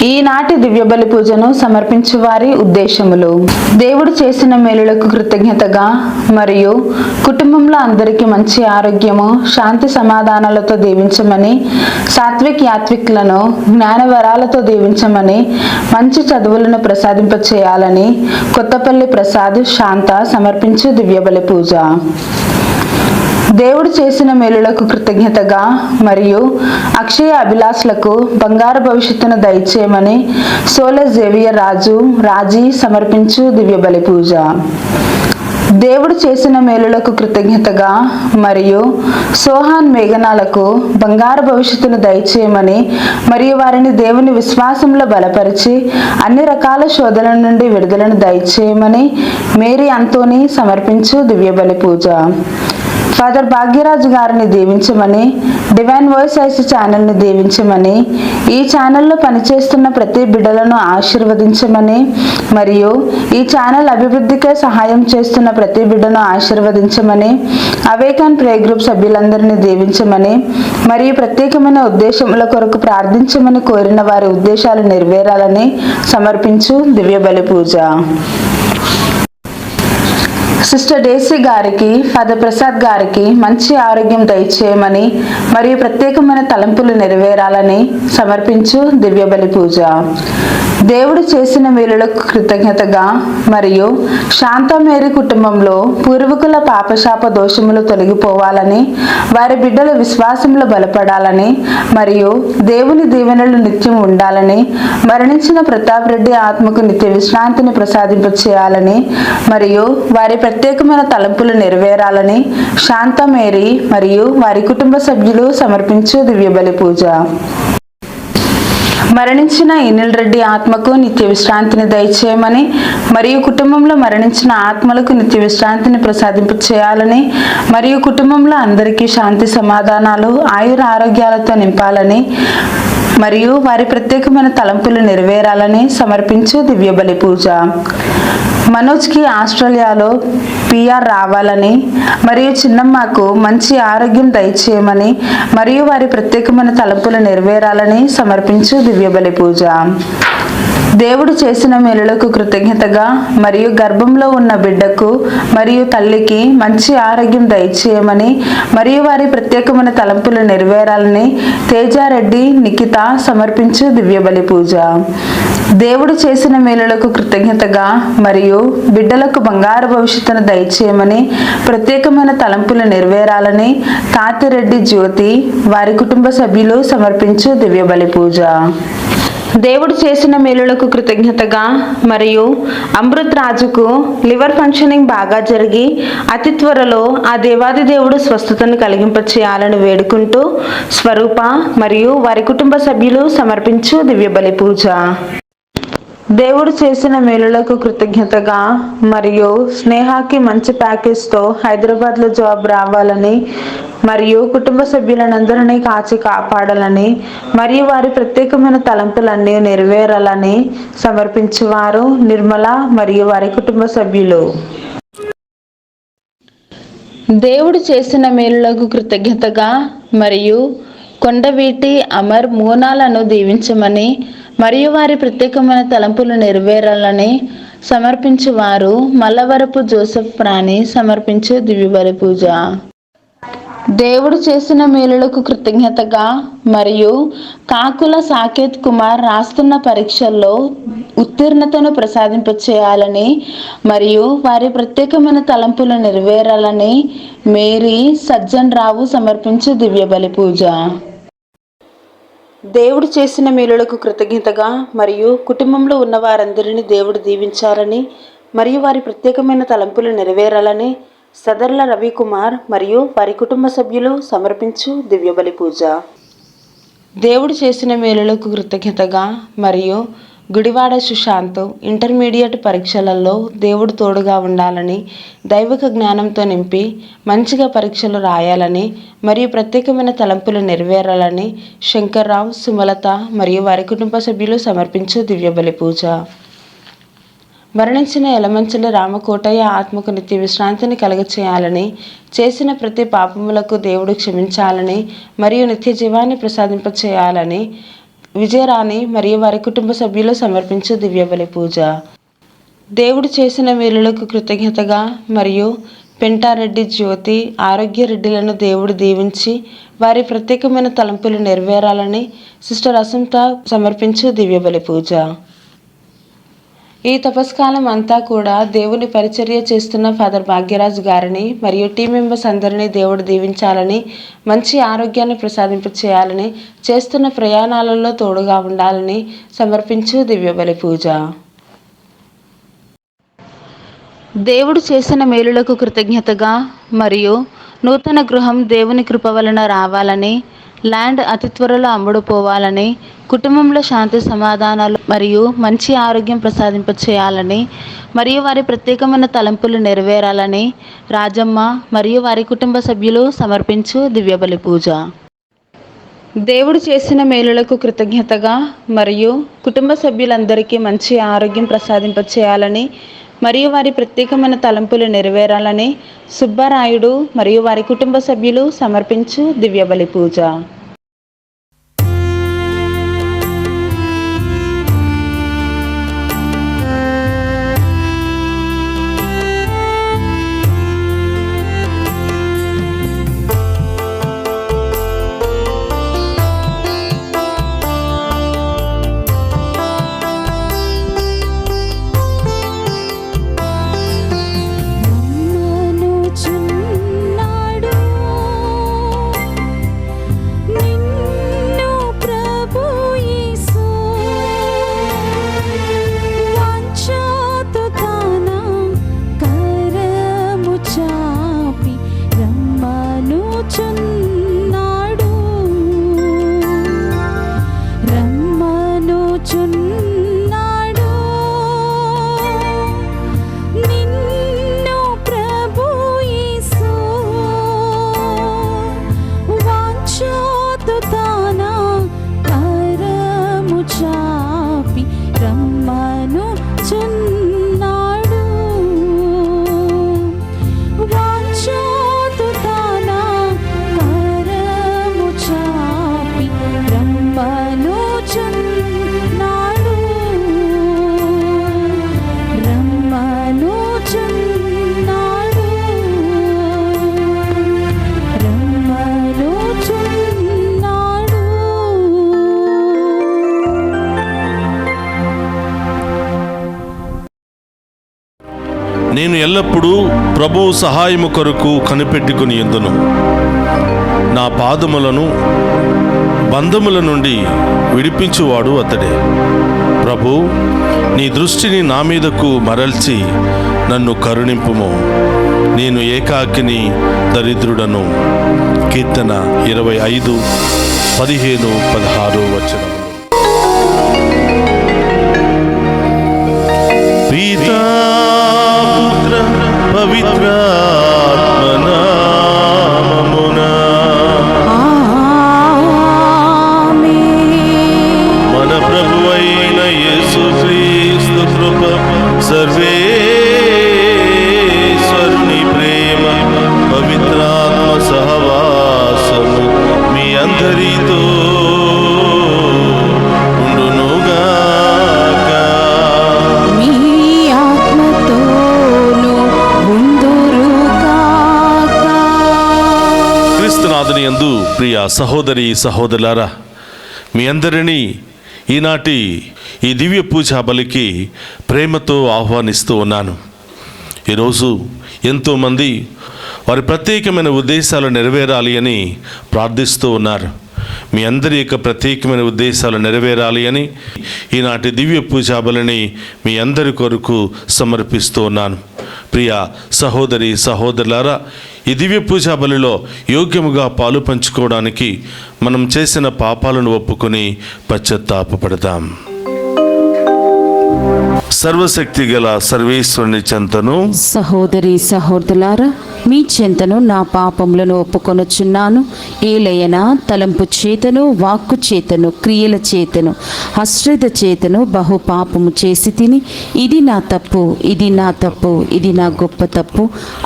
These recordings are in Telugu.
ఈనాటి దివ్య బలి పూజను సమర్పించు వారి ఉద్దేశములు. దేవుడు చేసిన మేలులకు కృతజ్ఞతగా మరియు కుటుంబంలో అందరికీ మంచి ఆరోగ్యము, శాంతి సమాధానాలతో దీవించమని, సాత్విక్ యాత్విక్లను జ్ఞాన వరాలతో దీవించమని, మంచి చదువులను ప్రసాదింప చేయాలని కొత్తపల్లి ప్రసాద్ శాంత సమర్పించు దివ్య బలి పూజ. దేవుడు చేసిన మేలులకు కృతజ్ఞతగా మరియు అక్షయ అభిలాషులకు బంగారు భవిష్యత్తును దయచేయమని సోలె జేవియర్ రాజీ సమర్పించు దివ్య బలి పూజ. దేవుడు చేసిన మేలులకు కృతజ్ఞతగా మరియు సోహాన్ మేఘనాలకు బంగారు భవిష్యత్తును దయచేయమని మరియు వారిని దేవుని విశ్వాసంలో బలపరిచి అన్ని రకాల శోధనల నుండి విడుదలను దయచేయమని మేరీ అంతోని సమర్పించు దివ్య బలి పూజ. ఫాదర్ భాగ్యరాజు గారిని దీవించమని, డివైన్ వాయిస్ ఐస్ ఛానల్ని దీవించమని, ఈ ఛానల్లో పనిచేస్తున్న ప్రతి బిడ్డలను ఆశీర్వదించమని మరియు ఈ ఛానల్ అభివృద్ధికే సహాయం చేస్తున్న ప్రతి బిడ్డను ఆశీర్వదించమని, అవేకన్ ప్రే గ్రూప్ సభ్యులందరినీ దీవించమని మరియు ప్రత్యేకమైన ఉద్దేశముల కొరకు ప్రార్థించమని కోరిన వారి ఉద్దేశాలు నెరవేరాలని సమర్పించు దివ్య బలి పూజ. సిస్టర్ డేసీ గారికి, ఫాదర్ ప్రసాద్ గారికి మంచి ఆరోగ్యం దయచేయమని మరియు ప్రత్యేకమైన తలంపులు నెరవేరాలని సమర్పించు దివ్య బలి పూజ. దేవుడు చేసిన మేలులకు కృతజ్ఞతగా మరియు శాంతమేరీ కుటుంబంలో పూర్వీకుల పాపశాప దోషములు తొలగిపోవాలని, వారి బిడ్డల విశ్వాసంలో బలపడాలని మరియు దేవుని దీవెనలు నిత్యం ఉండాలని, మరణించిన ప్రతాప్ రెడ్డి ఆత్మకు నిత్య విశ్రాంతిని ప్రసాదింప చేయాలని మరియు వారి ప్రత్యేకమైన తలంపులు నెరవేరాలని శాంతమేరీ మరియు వారి కుటుంబ సభ్యులు సమర్పించు దివ్య బలి పూజ. మరణించిన ఇనిల్ రెడ్డి ఆత్మకు నిత్య విశ్రాంతిని దయచేయమని మరియు కుటుంబంలో మరణించిన ఆత్మలకు నిత్య విశ్రాంతిని ప్రసాదింప చేయాలని మరియు కుటుంబంలో అందరికీ శాంతి సమాధానాలు, ఆయుర ఆరోగ్యాలతో నింపాలని మరియు వారి ప్రత్యేకమైన తలంపులు నెరవేరాలని సమర్పించు దివ్య బలి పూజ. మనోజ్కి ఆస్ట్రేలియాలో PR రావాలని మరియు చిన్నమ్మకు మంచి ఆరోగ్యం దయచేయమని మరియు వారి ప్రత్యేకమైన తలంపులు నెరవేరాలని సమర్పించు దివ్య బలి పూజ. దేవుడు చేసిన మేలులకు కృతజ్ఞతగా మరియు గర్భంలో ఉన్న బిడ్డకు మరియు తల్లికి మంచి ఆరోగ్యం దయచేయమని మరియు వారి ప్రత్యేకమైన తలంపులు నెరవేరాలని తేజారెడ్డి నిఖిత సమర్పించు దివ్య బలి పూజ. దేవుడు చేసిన మేలులకు కృతజ్ఞతగా మరియు బిడ్డలకు బంగారు భవిష్యత్తును దయచేయమని ప్రత్యేకమైన తలంపులు నెరవేరాలని తాతిరెడ్డి జ్యోతి వారి కుటుంబ సభ్యులు సమర్పించు దివ్య బలి పూజ. దేవుడు చేసిన మేలులకు కృతజ్ఞతగా మరియు అమృత్ రాజుకు లివర్ ఫంక్షనింగ్ బాగా జరిగి అతి త్వరలో ఆ దేవాది దేవుడు స్వస్థతను కలిగింప చేయాలని వేడుకుంటూ స్వరూప మరియు వారి కుటుంబ సభ్యులు సమర్పించు దివ్య బలి పూజ. దేవుడు చేసిన మేలులకు కృతజ్ఞతగా మరియు స్నేహాకి మంచి ప్యాకేజ్తో హైదరాబాద్లో జాబ్ రావాలని మరియు కుటుంబ సభ్యులందరినీ కాచి కాపాడాలని మరియు వారి ప్రత్యేకమైన తలంపులన్నీ నెరవేరాలని సమర్పించువారు నిర్మల మరియు వారి కుటుంబ సభ్యులు. దేవుడు చేసిన మేలులకు కృతజ్ఞతగా మరియు కొండవీటి అమర్ మూనాలను దీవించమని మరియు వారి ప్రత్యేకమైన తలంపులు నెరవేరాలని సమర్పించువారు మల్లవరపు జోసెఫ్ ప్రాణి సమర్పించు దివ్య బలి పూజ. దేవుడు చేసిన మేలులకు కృతజ్ఞతగా మరియు కాకుల సాకేత్ కుమార్ రాస్తున్న పరీక్షల్లో ఉత్తీర్ణతను ప్రసాదింప చేయాలని మరియు వారి ప్రత్యేకమైన తలంపులు నెరవేరాలని మేరీ సజ్జన్ రావు సమర్పించు దివ్య బలి పూజ. దేవుడు చేసిన మేలులకు కృతజ్ఞతగా మరియు కుటుంబంలో ఉన్న వారందరినీ దేవుడు దీవించాలని మరియు వారి ప్రత్యేకమైన తలంపులు నెరవేరాలని సదర్ల రవికుమార్ మరియు వారి కుటుంబ సభ్యులు సమర్పించు దివ్య బలి పూజ. దేవుడు చేసిన మేలులకు కృతజ్ఞతగా మరియు గుడివాడ సుశాంత్ ఇంటర్మీడియట్ పరీక్షలలో దేవుడు తోడుగా ఉండాలని, దైవిక జ్ఞానంతో నింపి మంచిగా పరీక్షలు రాయాలని మరియు ప్రత్యేకమైన తలంపులు నెరవేరాలని శంకర్రావు, సుమలత మరియు వారి కుటుంబ సభ్యులు సమర్పించు దివ్య బలి పూజ. మరణించిన ఎలమంచిలి రామకోటయ్య ఆత్మకు నిత్య విశ్రాంతిని కలుగచేయాలని, చేసిన ప్రతి పాపములకు దేవుడు క్షమించాలని మరియు నిత్య జీవాన్ని ప్రసాదింపచేయాలని విజయరాణి మరియు వారి కుటుంబ సభ్యులు సమర్పించు దివ్యబలి పూజ. దేవుడు చేసిన మేలులకు కృతజ్ఞతగా మరియు పెంటారెడ్డి జ్యోతి, ఆరోగ్యరెడ్డిలను దేవుడు దీవించి వారి ప్రత్యేకమైన తలంపులు నెరవేరాలని సిస్టర్ అసంత సమర్పించు దివ్యబలి పూజ. ఈ తపస్కాలం అంతా కూడా దేవుని పరిచర్య చేస్తున్న ఫాదర్ భాగ్యరాజ్ గారిని మరియు టీం మెంబర్స్ అందరినీ దేవుడు దీవించాలని, మంచి ఆరోగ్యాన్ని ప్రసాదింప చేయాలని, చేస్తున్న ప్రయాణాలలో తోడుగా ఉండాలని సమర్పించు దివ్యబలి పూజ. దేవుడు చేసిన మేలులకు కృతజ్ఞతగా మరియు నూతన గృహం దేవుని కృప వలన రావాలని, ల్యాండ్ అతి త్వరలో అమ్ముడుపోవాలని, కుటుంబంలో శాంతి సమాధానాలు మరియు మంచి ఆరోగ్యం ప్రసాదింప చేయాలని మరియు వారి ప్రత్యేకమైన తలంపులు నెరవేరాలని రాజమ్మ మరియు వారి కుటుంబ సభ్యులు సమర్పించు దివ్యబలి పూజ. దేవుడు చేసిన మేలులకు కృతజ్ఞతగా మరియు కుటుంబ సభ్యులందరికీ మంచి ఆరోగ్యం ప్రసాదింప చేయాలని మరియు వారి ప్రత్యేకమైన తలంపులు నెరవేరాలని సుబ్బరాయుడు మరియు వారి కుటుంబ సభ్యులు సమర్పించు దివ్యబలి పూజ. నేను ఎల్లప్పుడూ ప్రభువు సహాయము కొరకు కనిపెట్టుకుని ఎందును. నా పాదములను బంధముల నుండి విడిపించువాడు అతడే. ప్రభు, నీ దృష్టిని నా మీదకు మరల్చి నన్ను కరుణింపుము. నేను ఏకాకిని దరిద్రుడను. కీర్తన 25:15-16 వచనములు. పితా పవిత్రాత్మనా మన ప్రభువైన యేసుక్రీస్తు కృప, సర్వేశ్వరుని ప్రేమ, పవిత్రాత్మ సహవాసము మీ అందరితో ఉండునుగాక. క్రీస్తునాథుని యందు ప్రియ సహోదరి సహోదరులారా, మీ అందరినీ ఈనాటి ఈ దివ్య పూజా బలికి ప్రేమతో ఆహ్వానిస్తూ ఉన్నాను. ఈరోజు ఎంతోమంది వారి ప్రత్యేకమైన ఉద్దేశాలు నెరవేరాలి అని ప్రార్థిస్తూ ఉన్నారు. మీ అందరి యొక్క ప్రత్యేకమైన ఉద్దేశాలు నెరవేరాలి అని ఈనాటి దివ్య పూజా బలిని మీ అందరి కొరకు సమర్పిస్తూ ఉన్నాను. ప్రియ సహోదరి సహోదరులారా, ఈ దివ్య పూజా బలిలో యోగ్యముగా పాలు పంచుకోవడానికి మనం చేసిన పాపాలను ఒప్పుకొని పశ్చాత్తాపపడతాం. సర్వశక్తి గల సర్వేశ్వరుని చెంతను సహోదరి సహోదరులారా, మీ చెంతను నా పాపములను ఒప్పుకొనుచున్నాను. ఏలయనా తలంపు చేతను, వాక్కు చేతను, క్రియల చేతను, అశ్రద్ధ చేతను బహు పాపము చేసి తిని, ఇది నా తప్పు, ఇది నా తప్పు, ఇది నా గొప్ప తప్పు.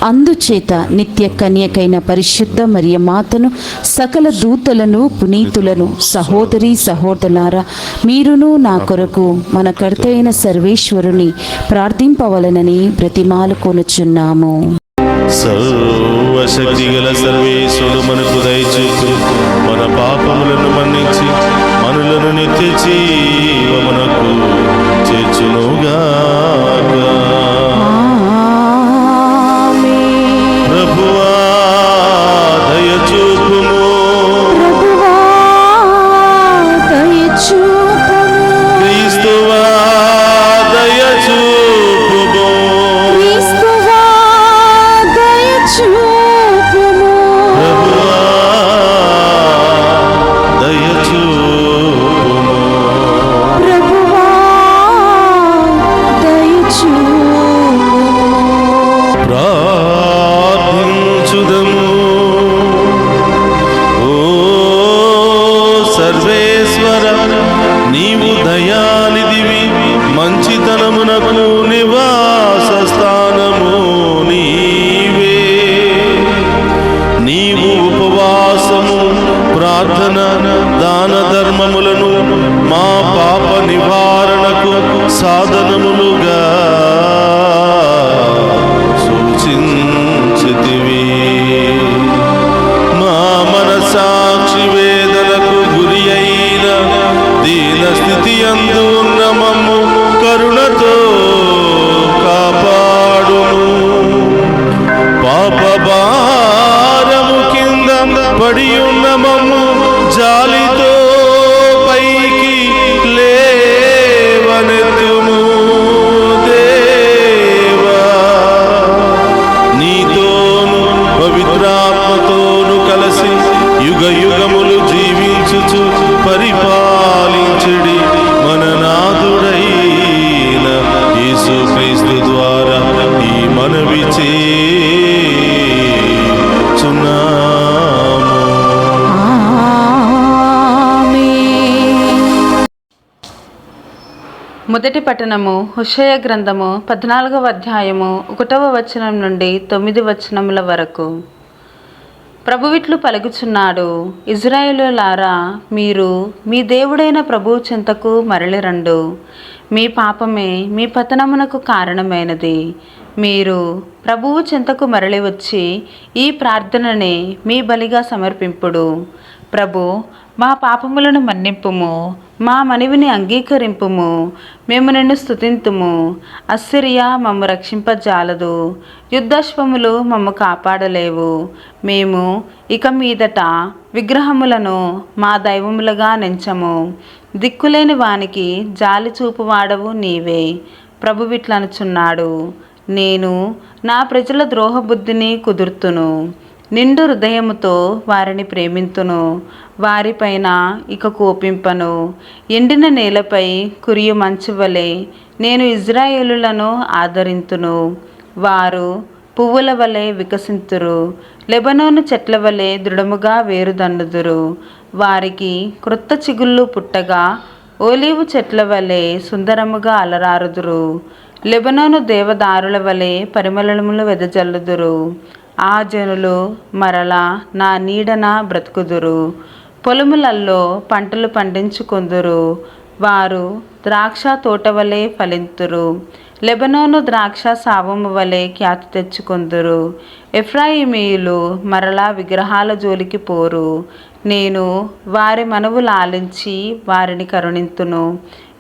అందుచేత నిత్య కన్యకైన పరిశుద్ధ మరియ మాతను, సకల దూతలను, పునీతులను, సహోదరి సహోదరులారా, మీరును నా కొరకు మన కర్తైన సర్వేశ్వరుని ప్రార్థింపవలనని బ్రతిమాలుకొనుచున్నాము. సర్వశక్తి గల సర్వేశ్వరుడు మనకు దయచేసి మన పాపములను మన్నించి మనలను నిత్య జీవమునకు చేర్చునుగాక. ఆమేన్. ప్రభువా దయచూపుము. ప్రభువా దయచూపుము. క్రీస్తువా దయచూపుము. క్రీస్తువా దయచూపుము. ప్రభువా దయచూపుము. ప్రభువా దయచూపుము. ప్రార్థించుదము. ఓ సర్వేశ్వర, నీవు దయానిధివి, మంచితనమునకు నివాస స్థానము నీవే. నీవు ఉపవాసము, ప్రార్థన, దాన ధర్మములను మా పాప నివారణకు సాధనములుగా సూచించితివి. మా మనసాక్షి వేదనకు గురి అయిన దీన స్థితి యందు ఉన్న మమ్ము కరుణతో కాపాడుము. పాప భారము కింద పడి ఉన్న మమ్ము జాలితో పైకి లేవనెత్తుము. దేవా, నీతోను పవిత్రాత్మతోను కలిసి యుగ యుగములు జీవించుచు పరిపాలించుడి మన నాథుడైన యేసుక్రీస్తు ద్వారా ఈ మనవి చేయుచున్నాము. ఆమేన్. మొదటి పట్టణము హోషేయ గ్రంథము 14వ అధ్యాయము 1వ వచనం నుండి 9 వచనముల వరకు. ప్రభువిట్లు పలుకుచున్నాడు, ఇజ్రాయేలులారా, మీరు మీ దేవుడైన ప్రభువు చెంతకు మరలిరండు. మీ పాపమే మీ పతనమునకు కారణమైనది. మీరు ప్రభువు చెంతకు మరలి వచ్చి ఈ ప్రార్థననే మీ బలిగా సమర్పింపుడు. ప్రభు, మా పాపములను మన్నింపుము, మా మనవిని అంగీకరింపుము. మేము నిన్ను స్తుతింతుము. అస్సిరియా మమ్ము రక్షింపజాలదు, యుద్ధాశ్వములు మమ్ము కాపాడలేవు. మేము ఇక మీదట విగ్రహములను మా దైవములుగా నెంచము. దిక్కులేని వానికి జాలి చూపువాడవు నీవే. ప్రభువిట్లనుచున్నాడు, నేను నా ప్రజల ద్రోహబుద్ధిని కుదుర్తును. నిండు హృదయముతో వారిని ప్రేమింతును. వారిపైన ఇక కోపింపను. ఎండిన నేలపై కురియు మంచు వలె నేను ఇజ్రాయేలులను ఆదరింతును. వారు పువ్వుల వలె వికసింతురు, లెబనోను చెట్ల వలె దృఢముగా వేరుదన్నుదురు. వారికి క్రొత్త చిగుళ్ళు పుట్టగా ఓలీవు చెట్ల వలె సుందరముగా అలరారుదురు. లెబనోను దేవదారుల వలె పరిమళములు వెదజల్లుదురు. ఆ జనులు మరలా నా నీడన బ్రతుకుదురు. పొలములల్లో పంటలు పండించుకొందురు. వారు ద్రాక్ష తోట వలె ఫలింతురు. లెబనోను ద్రాక్ష సావము వలె ఖ్యాతి తెచ్చుకొందురు. ఎఫ్రాయిమీయులు మరలా విగ్రహాల జోలికి పోరు. నేను వారి మనవులు ఆలించి వారిని కరుణింతును.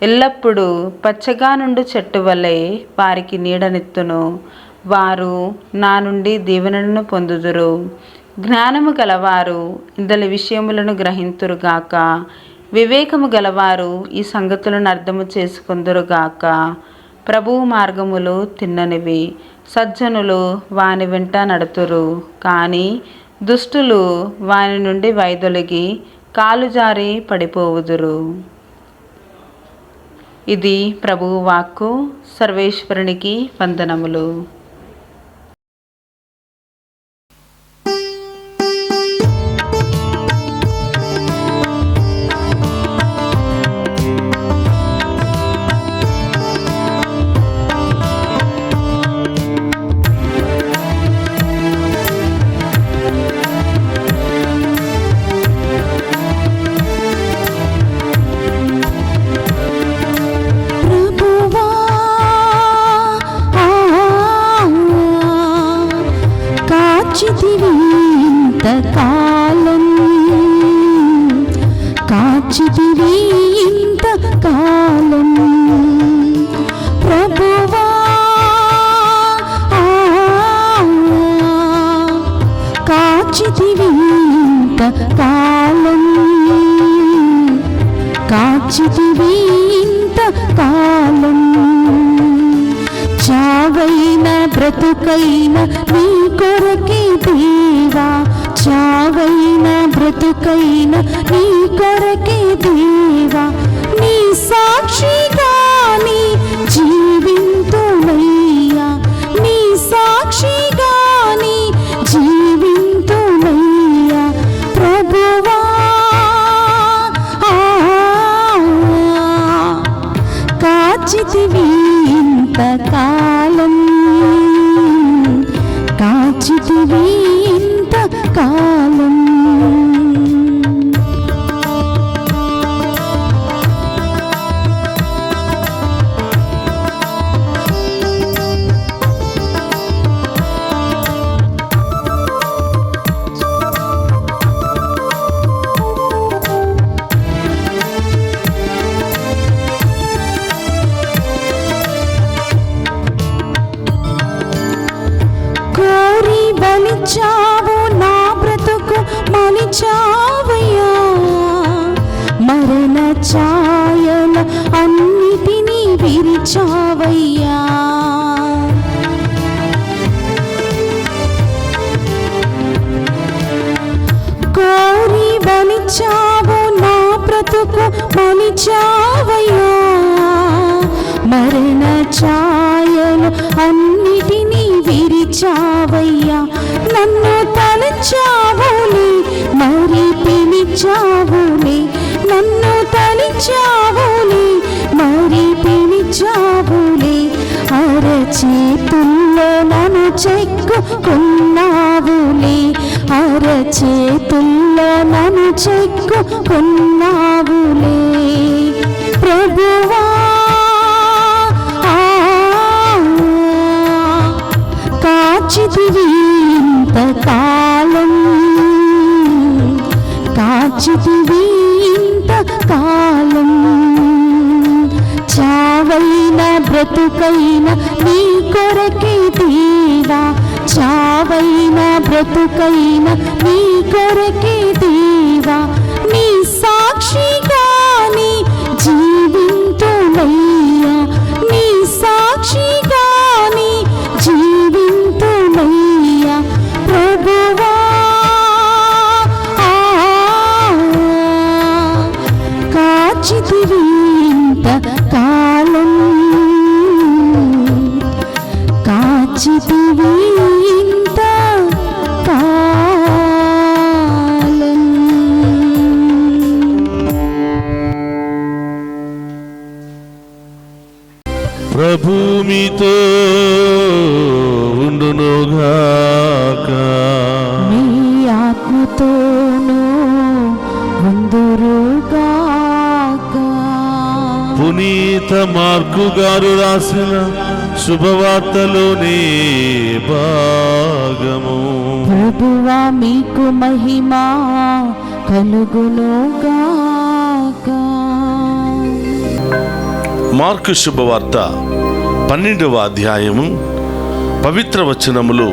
ఎల్లప్పుడూ పచ్చగా నుండు చెట్టు వలె వారికి నీడనిత్తును. వారు నా నుండి దీవెనలను పొందుదురు. జ్ఞానము గలవారు ఇందలి విషయములను గ్రహింతురుగాక. వివేకము గలవారు ఈ సంగతులను అర్థము చేసుకొందురుగాక. ప్రభువు మార్గములు తిన్ననివి, సజ్జనులు వాని వెంట నడుతురు. కానీ దుష్టులు వాని నుండి వైదొలిగి కాలు జారి పడిపోవుదురు. ఇది ప్రభువు వాక్కు. సర్వేశ్వరునికి వందనములు. కాచితివి ఇంతకాలం ప్రభువా, కాచితివి ఇంతకాలం, కాచితివి ఇంతకాలం. చావైన బ్రతుకైన నీ కొరకే దేవా, చావైన బ్రతుకైన నీ కొరకే దేవా, నీ సాక్షిగాని జీవింతునయ్యా, నీ సాక్షిగాని జీవింతునయ్యా ప్రభువా. కాచితివి ఇంతకాలం, కాచితివి ఇంతకాలం. మలిచావు నా బ్రతుకు, మలిచావయ్యా మరణ ఛాయల అన్నిటినీ విరిచావయ్యా. కోరి మలిచావు నా బ్రతుకు, మలిచావయ్యా మరణ ఛాయలు అన్నిటినీ విరిచావయ్యా. నన్ను తలచావులే మరి పిలిచావులే, నన్ను తలచావులే మరి పిలిచావులే. అరచేతుల్లో నన్ను చెక్కుకున్నావులే, అరచేతుల్లో నన్ను చెక్కుకున్నావులే ప్రభువా. కాచితివి ఇంతకాలం, కాచితివి ఇంతకాలం. చావైన బ్రతుకైన నీ కొరకే దేవా, చావైన బ్రతుకైన నీ కొరకే దేవా, నీ సాక్షిగాని జీవింతునయ్యా, నీ సాక్షిగాని జీవింతునయ్యా ప్రభువా. కాచితివి ఇంతకాలం, కాచితివి ఇంతకాలం. ప్రభు మీతో ఉండునుగాక, మీ ఆత్మతోనూ ఉందురుగాక. పునీత మార్కు గారు రాసిన శుభవార్తలోని భాగము. ప్రభువా మీకు మహిమ కలుగునుగాక. మార్కు శుభవార్త 12వ అధ్యాయము పవిత్ర వచనములు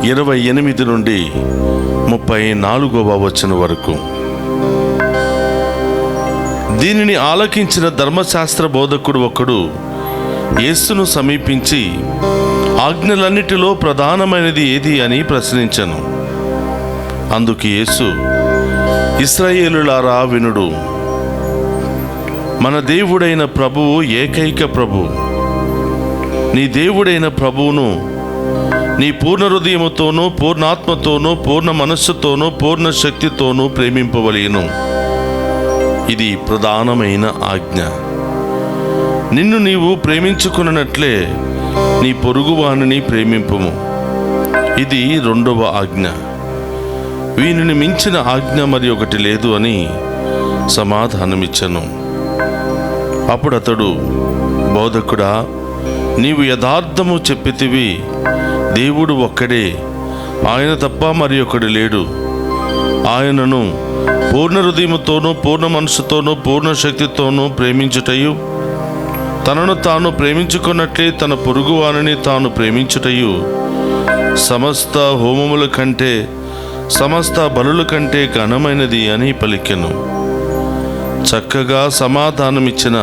28 నుండి 34వ వచనం వరకు. దీనిని ఆలకించిన ధర్మశాస్త్ర బోధకుడు ఒకడు యేసును సమీపించి, ఆజ్ఞలన్నిటిలో ప్రధానమైనది ఏది అని ప్రశ్నించెను. అందుకు యేసు, ఇశ్రాయేలులారా వినుడు, మన దేవుడైన ప్రభువు ఏకైక ప్రభువు. నీ దేవుడైన ప్రభువును నీ పూర్ణ హృదయముతోనూ, పూర్ణాత్మతోనూ, పూర్ణ మనస్సుతోనూ, పూర్ణ శక్తితోనూ ప్రేమింపవలెను. ఇది ప్రధానమైన ఆజ్ఞ. నిన్ను నీవు ప్రేమించుకున్నట్లే నీ పొరుగువానిని ప్రేమింపుము. ఇది 2వ ఆజ్ఞ. వీనిని మించిన ఆజ్ఞ మరి ఒకటి లేదు అని సమాధానమిచ్చెను. అప్పుడు అతడు, బోధకుడా, నీవు యథార్థము చెప్పితివి. దేవుడు ఒక్కడే, ఆయన తప్ప మరి ఒకడు లేడు. ఆయనను పూర్ణ హృదయముతోనూ పూర్ణ మనసుతోనూ పూర్ణ శక్తితోనూ ప్రేమించుటయు, తనను తాను ప్రేమించుకున్నట్లే తన పొరుగువానిని తాను ప్రేమించుటయు సమస్త హోమముల కంటే సమస్త బలుల కంటే ఘనమైనది అని పలికెను. చక్కగా సమాధానమిచ్చిన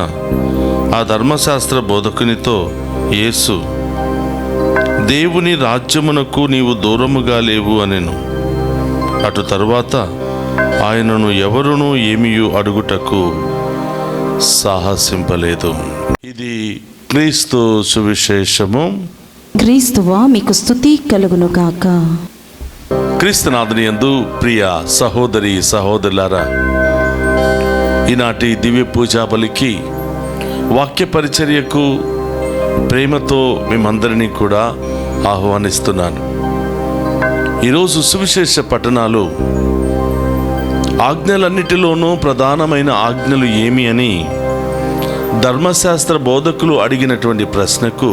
ఆ ధర్మశాస్త్ర బోధకునితో యేసు, దేవుని రాజ్యమునకు నీవు దూరముగా లేవు అనెను. అటు తరువాత ఆయనను ఎవరునూ ఏమియు అడుగుటకు సాహసింపలేదు. ఇది క్రీస్తు సువిశేషము. క్రీస్తువా మీకు స్తుతి కలుగును గాక. క్రీస్తునాథుని యందు ప్రియ సహోదరి సహోదరులారా, ఈనాటి దివ్య పూజా బలికి వాక్య పరిచర్యకు ప్రేమతో మేమందరినీ కూడా ఆహ్వానిస్తున్నాను. ఈరోజు సువిశేష పఠనాలు ఆజ్ఞలన్నిటిలోనూ ప్రధానమైన ఆజ్ఞలు ఏమి అని ధర్మశాస్త్ర బోధకులు అడిగినటువంటి ప్రశ్నకు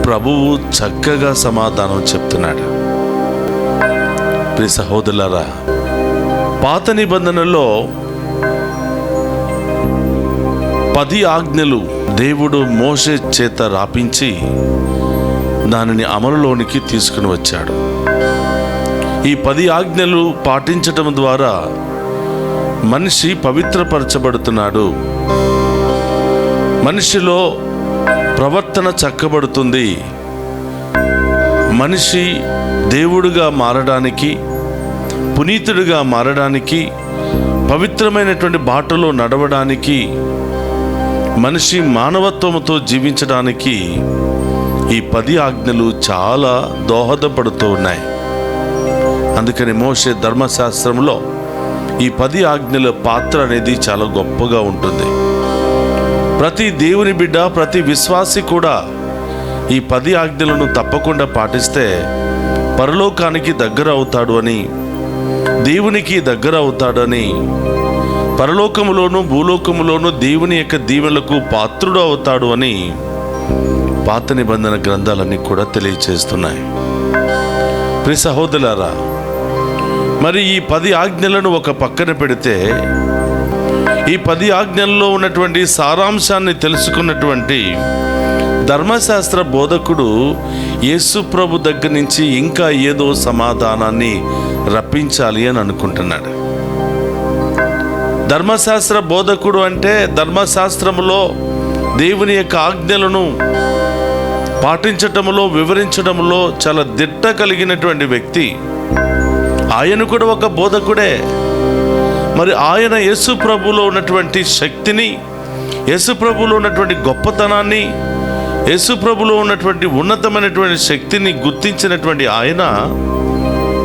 ప్రభువు చక్కగా సమాధానం చెప్తున్నాడు. ప్రియ సహోదరులారా, పాత నిబంధనలో 10 ఆజ్ఞలు దేవుడు మోషే చేత రాపించి దానిని అమలులోనికి తీసుకుని వచ్చాడు. ఈ 10 ఆజ్ఞలు పాటించటం ద్వారా మనిషి పవిత్రపరచబడుతున్నాడు, మనిషిలో ప్రవర్తన చక్కబడుతుంది, మనిషి దేవుడుగా మారడానికి, పునీతుడిగా మారడానికి, పవిత్రమైనటువంటి బాటలో నడవడానికి, మనిషి మానవత్వంతో జీవించడానికి ఈ 10 ఆజ్ఞలు చాలా దోహదపడుతూ ఉన్నాయి. అందుకని మోషే ధర్మశాస్త్రంలో ఈ 10 ఆజ్ఞల పాత్ర అనేది చాలా గొప్పగా ఉంటుంది. ప్రతి దేవుని బిడ్డ, ప్రతి విశ్వాసి కూడా ఈ 10 ఆజ్ఞలను తప్పకుండా పాటిస్తే పరలోకానికి దగ్గర అవుతాడు అని, దేవునికి దగ్గర అవుతాడని, పరలోకములోను భూలోకములోను దేవుని యొక్క దీవెనలకు పాత్రుడు అవుతాడు అని పాత నిబంధన గ్రంథాలన్నీ కూడా తెలియచేస్తున్నాయి. ప్రియ సహోదరులారా, మరి ఈ 10 ఆజ్ఞలను ఒక పక్కన పెడితే ఈ 10 ఆజ్ఞల్లో ఉన్నటువంటి సారాంశాన్ని తెలుసుకున్నటువంటి ధర్మశాస్త్ర బోధకుడు యేసు ప్రభు దగ్గర నుంచి ఇంకా ఏదో సమాధానాన్ని రప్పించాలి అని అనుకుంటున్నాడు. ధర్మశాస్త్ర బోధకుడు అంటే ధర్మశాస్త్రములో దేవుని యొక్క ఆజ్ఞలను పాటించటములో, వివరించడంలో చాలా దిట్ట కలిగినటువంటి వ్యక్తి. ఆయన కూడా ఒక బోధకుడే. మరి ఆయన యేసు ప్రభులో ఉన్నటువంటి శక్తిని, యేసు ప్రభులో ఉన్నటువంటి గొప్పతనాన్ని, యేసు ప్రభులో ఉన్నటువంటి ఉన్నతమైనటువంటి శక్తిని గుర్తించినటువంటి ఆయన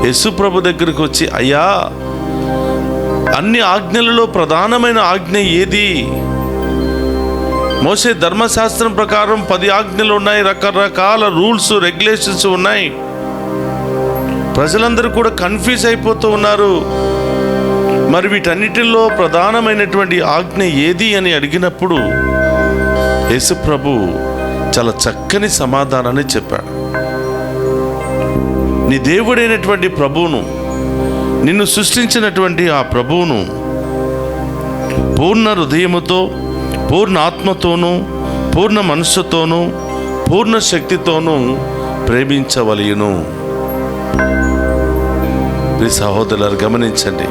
యేసు ప్రభు దగ్గరికి వచ్చి, అయ్యా, అన్ని ఆజ్ఞలలో ప్రధానమైన ఆజ్ఞ ఏది? మోషే ధర్మశాస్త్రం ప్రకారం 10 ఆజ్ఞలు ఉన్నాయి, రకరకాల రూల్స్ రెగ్యులేషన్స్ ఉన్నాయి. ప్రజలందరూ కూడా కన్ఫ్యూజ్ అయిపోతూ ఉన్నారు. మరి వీటన్నిటిలో ప్రధానమైనటువంటి ఆజ్ఞ ఏది అని అడిగినప్పుడు యేసు ప్రభు చాలా చక్కని సమాధానాన్ని చెప్పాడు. నీ దేవుడైనటువంటి ప్రభువును, నిన్ను సృష్టించినటువంటి ఆ ప్రభువును పూర్ణ హృదయముతో, పూర్ణ ఆత్మతోనూ, పూర్ణ మనస్సుతోనూ, పూర్ణ శక్తితోనూ ప్రేమించవలయును. ప్రియ సహోదరులారా, గమనించండి,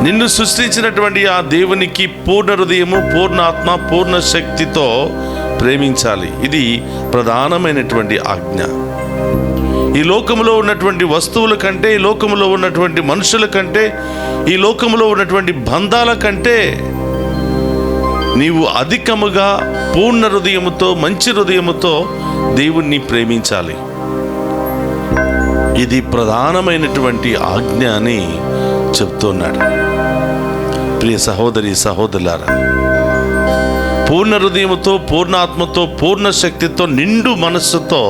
నిన్ను సృష్టించినటువంటి ఆ దేవునికి పూర్ణ హృదయము, పూర్ణ ఆత్మ, పూర్ణ శక్తితో ప్రేమించాలి. ఇది ప్రధానమైనటువంటి ఆజ్ఞ. ఈ లోకములో ఉన్నటువంటి వస్తువుల కంటే, ఈ లోకములో ఉన్నటువంటి మనుషుల కంటే, ఈ లోకములో ఉన్నటువంటి బంధాల కంటే నీవు అధికముగా పూర్ణ హృదయముతో, మంచి హృదయముతో దేవుణ్ణి ప్రేమించాలి. ఇది ప్రధానమైనటువంటి ఆజ్ఞ అని చెప్తున్నాడు. ప్రియ సహోదరి సహోదరులారా, పూర్ణ హృదయముతో, పూర్ణ ఆత్మతో, పూర్ణ శక్తితో, నిండు మనస్సుతో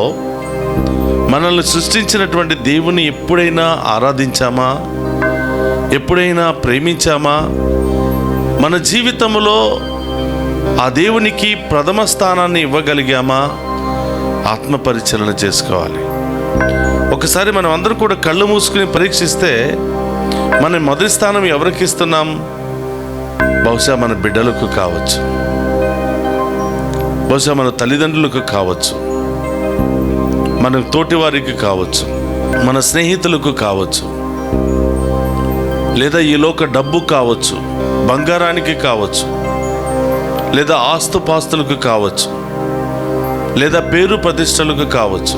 మనల్ని సృష్టించినటువంటి దేవుని ఎప్పుడైనా ఆరాధించామా? ఎప్పుడైనా ప్రేమించామా? మన జీవితంలో ఆ దేవునికి ప్రథమ స్థానాన్ని ఇవ్వగలిగామా? ఆత్మ పరిశీలన చేసుకోవాలి. ఒకసారి మనం అందరూ కూడా కళ్ళు మూసుకుని పరీక్షిస్తే మన మొదటి స్థానం ఎవరికి ఇస్తున్నాం? బహుశా మన బిడ్డలకు కావచ్చు, బహుశా మన తల్లిదండ్రులకు కావచ్చు, మన తోటివారికి కావచ్చు, మన స్నేహితులకు కావచ్చు, లేదా ఈ లోక డబ్బు కావచ్చు, బంగారానికి కావచ్చు, లేదా ఆస్తుపాస్తులకు కావచ్చు, లేదా పేరు ప్రతిష్టలకు కావచ్చు.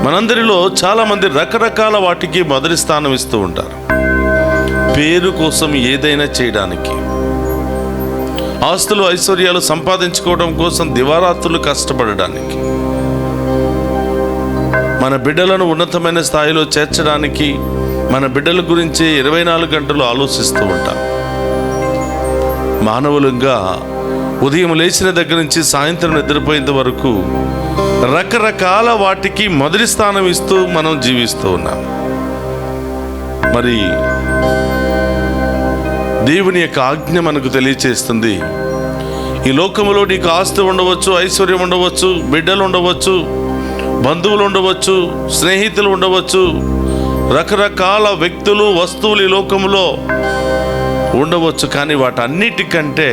మనందరిలో చాలామంది రకరకాల వాటికి మొదటి స్థానం ఇస్తూ ఉంటారు. పేరు కోసం ఏదైనా చేయడానికి, ఆస్తులు ఐశ్వర్యాలు సంపాదించుకోవడం కోసం దివారాత్రులు కష్టపడడానికి, మన బిడ్డలను ఉన్నతమైన స్థాయిలో చేర్చడానికి మన బిడ్డల గురించి 24 గంటలు ఆలోచిస్తూ ఉంటాం. మానవులంగా ఉదయం లేచిన దగ్గర నుంచి సాయంత్రం నిద్రపోయేంత వరకు రకరకాల వాటికి మొదటి స్థానం ఇస్తూ మనం జీవిస్తూ ఉన్నాం. మరి దేవుని యొక్క ఆజ్ఞ మనకు తెలియచేస్తుంది, ఈ లోకములో నీకు ఆస్తి ఉండవచ్చు, ఐశ్వర్యం ఉండవచ్చు, బిడ్డలు ఉండవచ్చు, బంధువులు ఉండవచ్చు, స్నేహితులు ఉండవచ్చు, రకరకాల వ్యక్తులు వస్తువులు ఈ లోకంలో ఉండవచ్చు. కానీ వాటన్నిటికంటే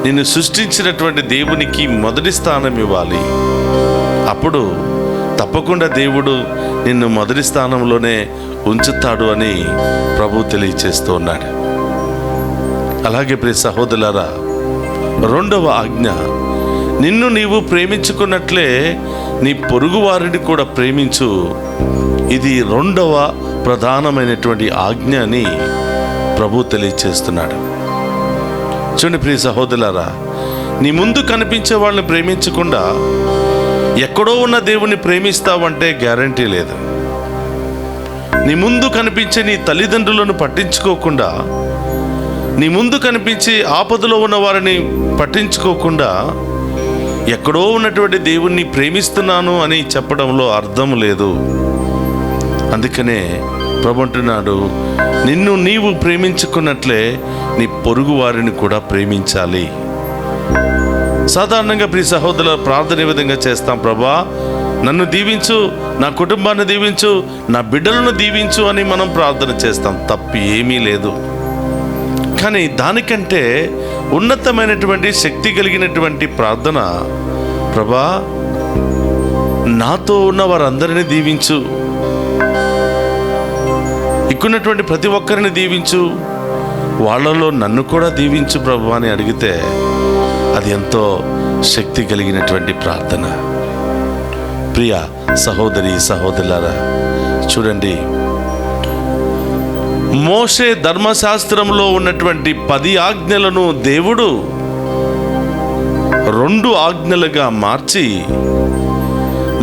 నిన్ను సృష్టించినటువంటి దేవునికి మొదటి స్థానం ఇవ్వాలి. అప్పుడు తప్పకుండా దేవుడు నిన్ను మొదటి స్థానంలోనే ఉంచుతాడు అని ప్రభు తెలియచేస్తూ ఉన్నాడు. అలాగే ప్రియ సహోదరులారా, రెండవ ఆజ్ఞ, నిన్ను నీవు ప్రేమించుకున్నట్లే నీ పొరుగు వారిని కూడా ప్రేమించు. ఇది రెండవ ప్రధానమైనటువంటి ఆజ్ఞ అని ప్రభు తెలియచేస్తున్నాడు. చూడండి ప్రియ సహోదరులారా, నీ ముందు కనిపించే వాళ్ళని ప్రేమించకుండా ఎక్కడో ఉన్న దేవుణ్ణి ప్రేమిస్తావంటే గ్యారంటీ లేదు. నీ ముందు కనిపించే నీ తల్లిదండ్రులను పట్టించుకోకుండా, నీ ముందు కనిపించి ఆపదలో ఉన్న వారిని పట్టించుకోకుండా ఎక్కడో ఉన్నటువంటి దేవుణ్ణి ప్రేమిస్తున్నాను అని చెప్పడంలో అర్థం లేదు. అందుకనే ప్రభు అంటున్నాడు, నిన్ను నీవు ప్రేమించుకున్నట్లే నీ పొరుగు వారిని కూడా ప్రేమించాలి. సాధారణంగా ప్రియ సహోదరుల ప్రార్థన ఈ విధంగా చేస్తాం, ప్రభా నన్ను దీవించు, నా కుటుంబాన్ని దీవించు, నా బిడ్డలను దీవించు అని మనం ప్రార్థన చేస్తాం. తప్పు ఏమీ లేదు. కానీ దానికంటే ఉన్నతమైనటువంటి శక్తి కలిగినటువంటి ప్రార్థన, ప్రభా నాతో ఉన్న వారందరినీ దీవించు, ఇక్కున్నటువంటి ప్రతి ఒక్కరిని దీవించు, వాళ్ళలో నన్ను కూడా దీవించు ప్రభు అని అడిగితే అది ఎంతో శక్తి కలిగినటువంటి ప్రార్థన. ప్రియ సహోదరి సహోదరులారా, చూడండి, మోషే ధర్మశాస్త్రంలో ఉన్నటువంటి 10 ఆజ్ఞలను దేవుడు 2 ఆజ్ఞలుగా మార్చి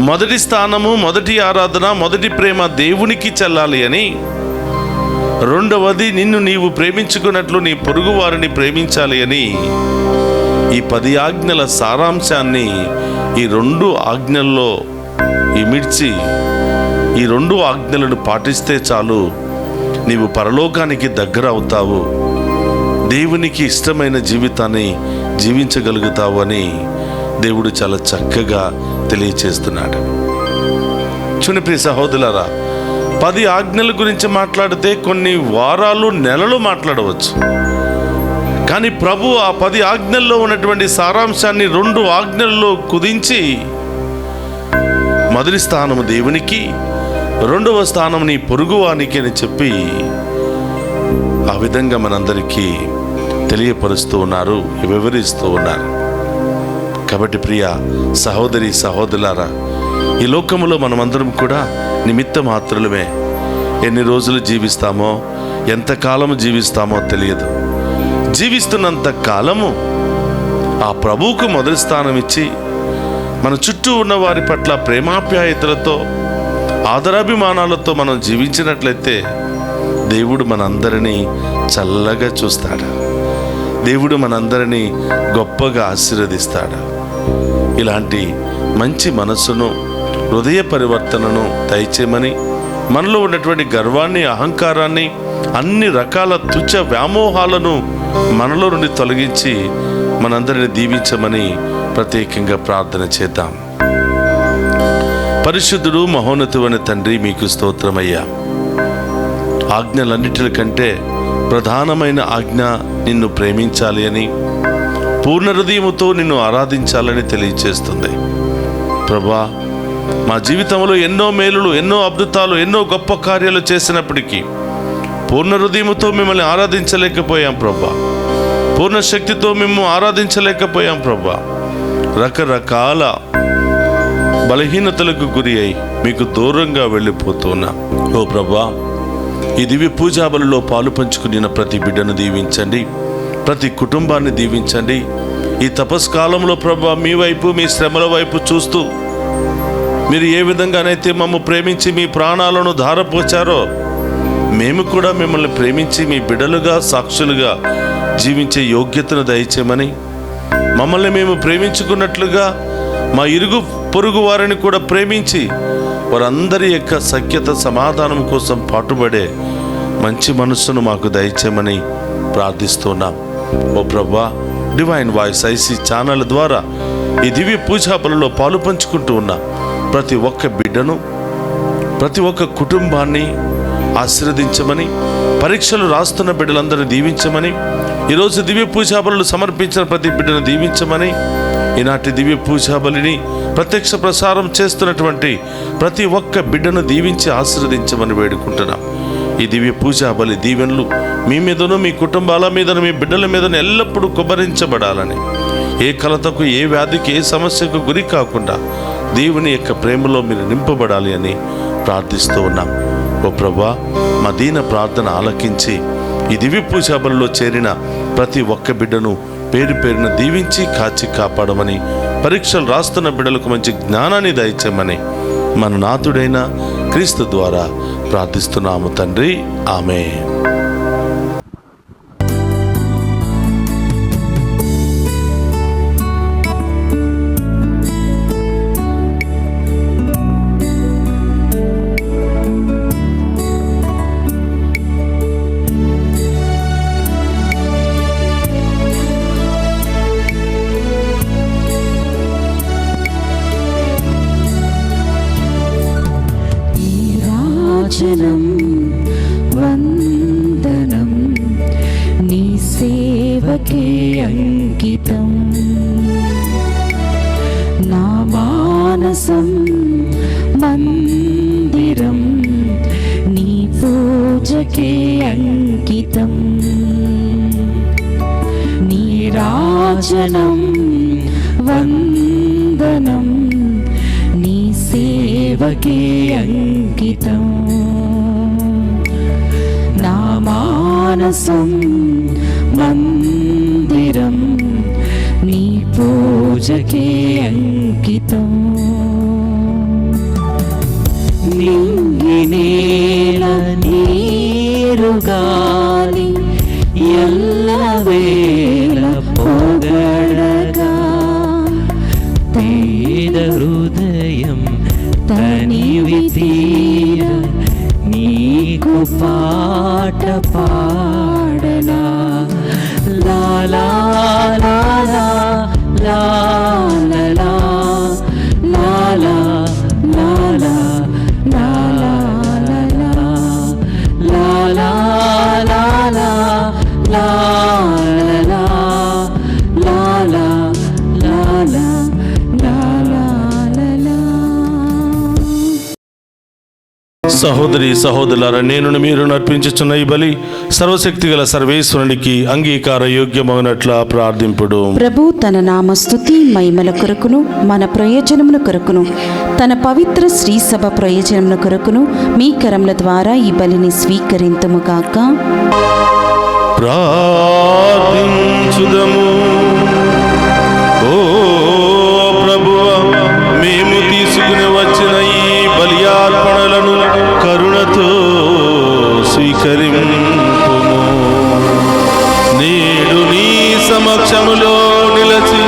మొదటి స్థానము, మొదటి ఆరాధన, మొదటి ప్రేమ దేవునికి చెల్లాలి అని, రెండవది నిన్ను నీవు ప్రేమించుకున్నట్లు నీ పొరుగు వారిని ప్రేమించాలి అని ఈ 10 ఆజ్ఞల సారాంశాన్ని ఈ 2 ఆజ్ఞల్లో ఇమిడ్చి ఈ 2 ఆజ్ఞలను పాటిస్తే చాలు, నీవు పరలోకానికి దగ్గర అవుతావు, దేవునికి ఇష్టమైన జీవితాన్ని జీవించగలుగుతావు అని దేవుడు చాలా చక్కగా తెలియచేస్తున్నాడు. చూడండి ప్రియ సహోదరులారా, 10 ఆజ్ఞల గురించి మాట్లాడితే కొన్ని వారాలు, నెలలు మాట్లాడవచ్చు. కానీ ప్రభు ఆ 10 ఆజ్ఞల్లో ఉన్నటువంటి సారాంశాన్ని 2 ఆజ్ఞల్లో కుదించి మొదటి స్థానము దేవునికి, రెండవ స్థానం నీ పొరుగువానికి అని చెప్పి ఆ విధంగా మనందరికీ తెలియపరుస్తూ ఉన్నారు, వివరిస్తూ ఉన్నారు. కాబట్టి ప్రియ సహోదరి సహోదరులారా, ఈ లోకములో మనమందరం కూడా నిమిత్త మాత్రులమే. ఎన్ని రోజులు జీవిస్తామో, ఎంతకాలము జీవిస్తామో తెలియదు. జీవిస్తున్నంత కాలము ఆ ప్రభువుకు మొదటి స్థానం ఇచ్చి మన చుట్టూ ఉన్న వారి పట్ల ప్రేమాప్యాయతలతో, ఆదరాభిమానాలతో మనం జీవించినట్లయితే దేవుడు మనందరినీ చల్లగా చూస్తాడు. దేవుడు మనందరినీ గొప్పగా ఆశీర్వదిస్తాడు. ఇలాంటి మంచి మనస్సును, హృదయ పరివర్తనను దయచేయమని, మనలో ఉన్నటువంటి గర్వాన్ని, అహంకారాన్ని, అన్ని రకాల తుచ్చ వ్యామోహాలను మనలో నుండి తొలగించి మనందరిని దీవించమని ప్రత్యేకంగా ప్రార్థన చేద్దాం. పరిశుద్ధుడు మహోన్నతుడైన తండ్రి, మీకు స్తోత్రమయ్యా. ఆజ్ఞలన్నిటికంటే ప్రధానమైన ఆజ్ఞ నిన్ను ప్రేమించాలి అని, పూర్ణ హృదయముతో నిన్ను ఆరాధించాలని తెలియచేస్తుంది. ప్రభా, మా జీవితంలో ఎన్నో మేలులు, ఎన్నో అద్భుతాలు, ఎన్నో గొప్ప కార్యాలు చేసినప్పటికీ పూర్ణ హృదయముతో మిమ్మల్ని ఆరాధించలేకపోయాం ప్రభా. పూర్ణ శక్తితో మేము ఆరాధించలేకపోయాం ప్రభా. రకరకాల బలహీనతలకు గురి అయి మీకు దూరంగా వెళ్ళిపోతున్నా. ఓ ప్రభా, ఈ దివ్య పూజా బలిలో పాలు పంచుకున్న ప్రతి బిడ్డను దీవించండి, ప్రతి కుటుంబాన్ని దీవించండి. ఈ తపస్కాలంలో ప్రభా, మీ వైపు, మీ శ్రమల వైపు చూస్తూ మీరు ఏ విధంగానైతే మమ్ము ప్రేమించి మీ ప్రాణాలను ధారపోచారో, మేము కూడా మిమ్మల్ని ప్రేమించి మీ బిడ్డలుగా, సాక్షులుగా జీవించే యోగ్యతను దయచేయమని, మమ్మల్ని మేము ప్రేమించుకున్నట్లుగా మా ఇరుగు పొరుగు వారిని కూడా ప్రేమించి వారందరి యొక్క సఖ్యత, సమాధానం కోసం పాటుపడే మంచి మనస్సును మాకు దయచేయమని ప్రార్థిస్తున్నాం. ఓ ప్రభా, డివైన్ వాయిస్ ఐసీ ఛానల్ ద్వారా ఈ దివ్య పూజా బలిలో పాలు పంచుకుంటూ ఉన్న ప్రతి ఒక్క బిడ్డను, ప్రతి ఒక్క కుటుంబాన్ని ఆశీర్వదించమని, పరీక్షలు రాస్తున్న బిడ్డలందరినీ దీవించమని, ఈరోజు దివ్య పూజా బలులు సమర్పించిన ప్రతి బిడ్డను దీవించమని, ఈనాటి దివ్య పూజా బలిని ప్రత్యక్ష ప్రసారం చేస్తున్నటువంటి ప్రతి ఒక్క బిడ్డను దీవించి ఆశీర్వదించమని వేడుకుంటున్నాం. ఈ దివ్య పూజా బలి దీవెనలు మీ మీదను, మీ కుటుంబాల మీదను, మీ బిడ్డల మీదను ఎల్లప్పుడూ కుమ్మరించబడాలని, ఏ కలతకు, ఏ వ్యాధికి, ఏ సమస్యకు గురి కాకుండా దేవుని యొక్క ప్రేమలో మీరు నింపబడాలి అని ప్రార్థిస్తూ ఉన్నాం. ఓ ప్రభా, మా దీన ప్రార్థన ఆలకించి ఈ దివ్య పూజా బలిలో చేరిన ప్రతి ఒక్క బిడ్డను పేరు పేరున దీవించి కాచి కాపాడమని, పరీక్షలు రాస్తున్న బిడ్డలకు మంచి జ్ఞానాన్ని దయచేయమని మన నాథుడైన క్రీస్తు ద్వారా ప్రార్థిస్తున్నాము తండ్రి. ఆమేన్. వందనం నీ సేవకే అంకితం, నా మానసం మందిరం నీ పూజకే అంకితం, నీ రాజనం వందనం నీ సేవకే అంకితం, నా మానసం మందిరం నీ పూజకే అంకితం. నింగినేల నీరు గాలి ఎల్లవేళ పొగడగా, పేద హృదయం తనివి తీర నీకు పాట పాడనా. లా లా లా లా లా లా లా లా లా లా లా లా లా లా లా లా లా సహోదరి సహోదరులారా, నేను మీరు అర్పించుచున్న ఈ బలి సర్వశక్తి గల సర్వేశ్వరునికి అంగీకార యోగ్యమగినట్లా ప్రార్థింపుడు. ప్రభు తన నామస్తుతి మహిమల కొరకును మన ప్రయోజనముల కొరకును తన పవిత్ర శ్రీ సభ ప్రయోజనముల కొరకును మీ కరముల ద్వారా ఈ బలిని స్వీకరింతుముగాక. ప్రార్థించుదము. ఓ ప్రభువా, మేము తీసుకుని వచ్చిన ఈ బలియార్పణలను కరుణతో స్వీకరింపుము. నేడు నీ సమక్షములో నిలచి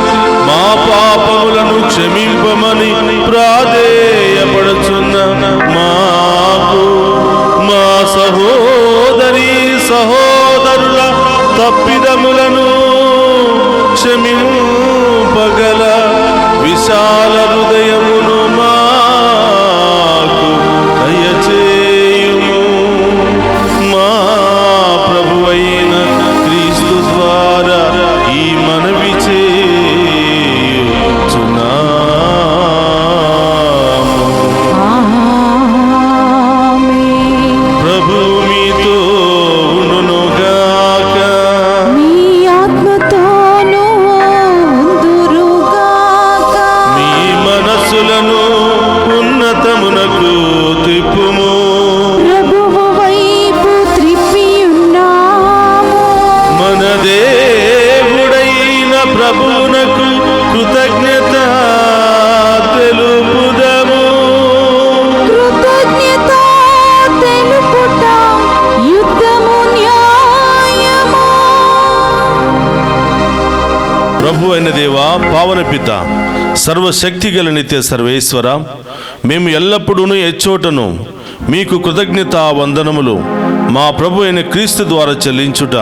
మా పాపములను క్షమింపమని ప్రాధేయపడుచున్న మాకు, మా సహోదరి సహోదరుల తప్పిదములను క్షమింపగల విశాల హృదయమును మాకు దయచేయుము. మా దేవుడైన ప్రభువునకు కృతజ్ఞత తెలుపుదము. కృతజ్ఞత తెలుపుట యుద్ధము న్యాయము. ప్రభు అయిన దేవా, పావన పిత, సర్వశక్తి గల నిత్య సర్వేశ్వర, మేము ఎల్లప్పుడూ ఎచ్చోటను మీకు కృతజ్ఞత వందనములు మా ప్రభు అయిన క్రీస్తు ద్వారా చెల్లించుట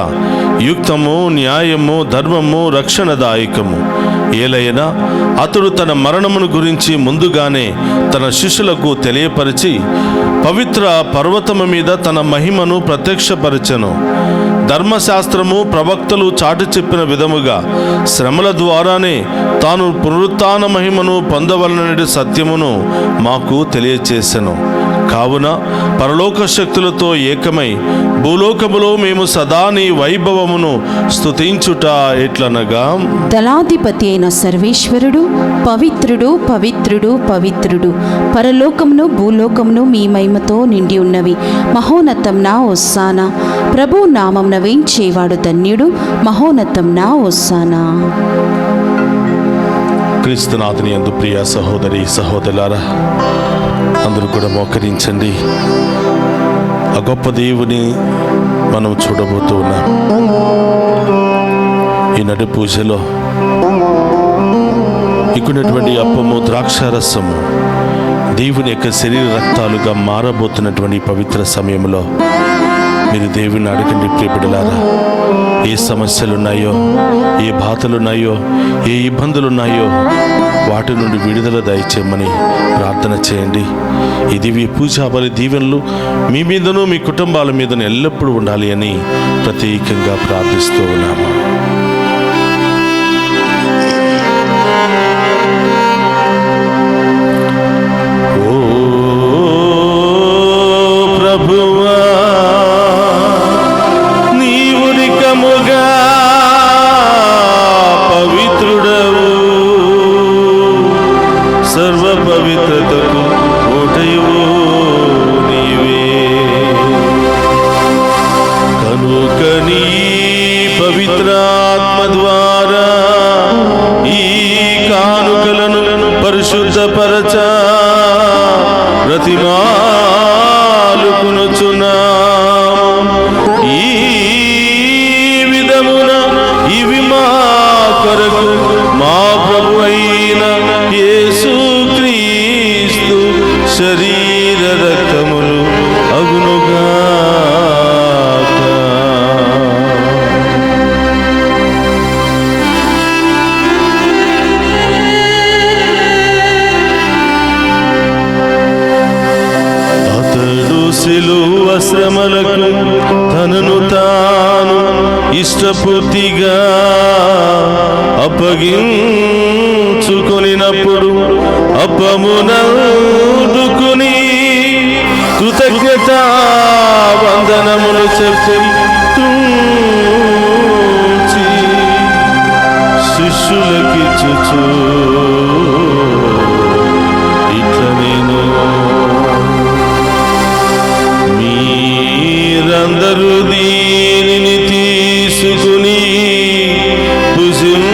యుక్తము, న్యాయము, ధర్మము, రక్షణదాయకము. ఏలైనా అతడు తన మరణమును గురించి ముందుగానే తన శిష్యులకు తెలియపరిచి పవిత్ర పర్వతము మీద తన మహిమను ప్రత్యక్షపరచెను. ధర్మశాస్త్రము, ప్రవక్తలు చాటి చెప్పిన విధముగా శ్రమల ద్వారానే తాను పునరుత్థాన మహిమను పొందవలననే సత్యమును మాకు తెలియచేసెను. కావున పరలోక శక్తులతో ఏకమై భూలోకములో మేము సదా నీ వైభవమును స్తుతించుట ఎట్లనగా, దళాధిపతి అయిన సర్వేశ్వరుడు పవిత్రుడు, పవిత్రుడు, పవిత్రుడు, పరలోకమును భూలోకమును మీ మహిమతో నిండి ఉన్నవి. మహోన్నతం నా ఒస్సానా. ప్రభు నామమున వేంచేవాడు ధన్యుడు. మహోన్నతం నా ఒస్సానా. క్రీస్తునాథుని యందు ప్రియ సహోదరి సహోదరులారా, అందరూ కూడా మోకరించండి. ఆ గొప్ప దేవుని మనం చూడబోతూ ఉన్నాం. ఈనాటి పూజలో ఇక్కున్నటువంటి అప్పము, ద్రాక్షారసము దేవుని యొక్క శరీర రక్తాలుగా మారబోతున్నటువంటి పవిత్ర సమయంలో మీరు దేవుని అడగండి. ప్రియబిడ్డలారా, ఏ సమస్యలున్నాయో, ఏ బాధలున్నాయో, ఏ ఇబ్బందులున్నాయో వాటి నుండి విడుదల దయచేయమని ప్రార్థన చేయండి. ఈ దివ్య పూజా బలి దీవెనలు మీ మీదను మీ కుటుంబాల మీదను ఎల్లప్పుడూ ఉండాలి అని ప్రత్యేకంగా ప్రార్థిస్తూ ఉన్నాము. ఓ ప్రభువా, నీవు నికముగా పవిత్రుడవు, సర్వ పవిత్రతకు ఓటయువు నీవే. కనుక నీ పవిత్రాత్మ ద్వారా ఈ కానుకలను పరిశుద్ధపరచ బ్రతిమాలుకొనుచున్నాము. ఈ విధమున ఇవి మా కొరకు మా ప్రభు అయిన యేసుక్రీస్తు శరీర రక్తములు అగునుగాక. శిలువ శ్రమలకు తనను తాను ఇష్టపూర్తిగా అప్పగించుకొనినప్పుడు అప్పమునందుకుని కృతజ్ఞత వందనములు చెప్పి తుంచి శిష్యులకిచ్చుచు ఇట్ల నేను మీరందరూ దీనిని తీసుకుని భుజింపుము.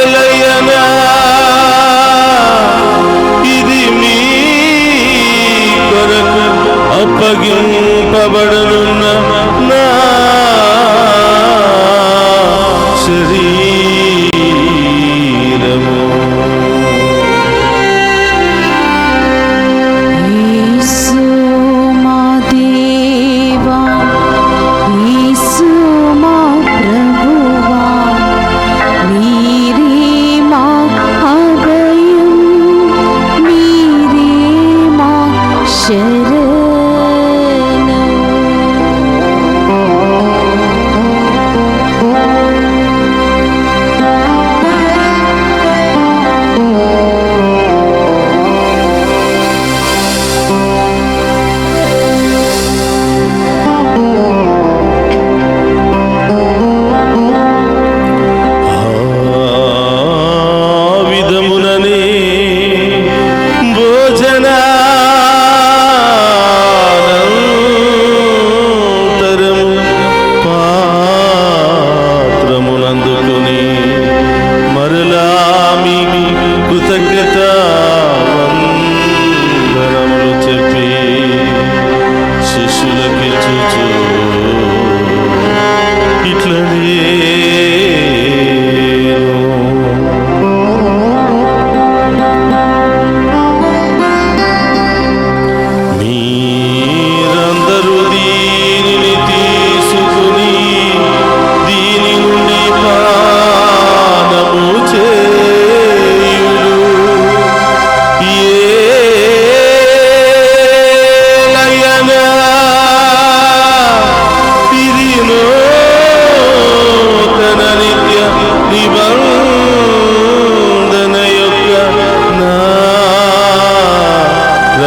ఏలయనా ఇది మీ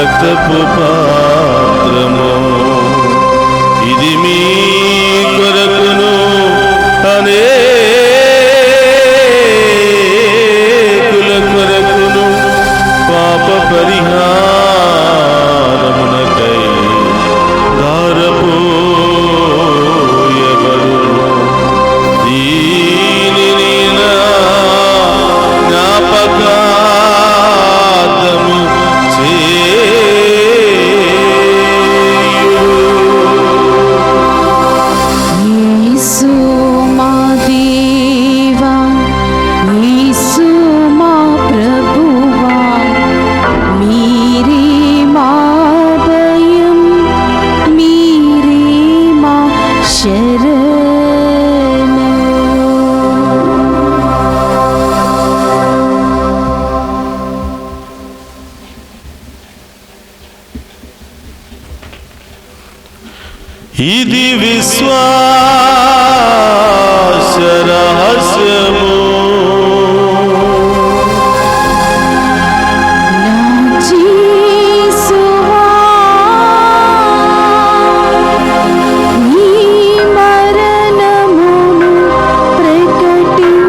రక్తపు పాత్రము, ఇది మీ కొరకును అనేకుల కొరకును పాప పరిహారమునకై ధారపోయబడును. దీనిని నా జ్ఞాపకార్థము యేసు మా దేవా, యేసు మా ప్రభువా, మీరే మా భయం, మీరే మా శరణు. ఇది విశ్వాస రహస్యము, నా జీసువా, నీ మరణమును ప్రకటించెదము,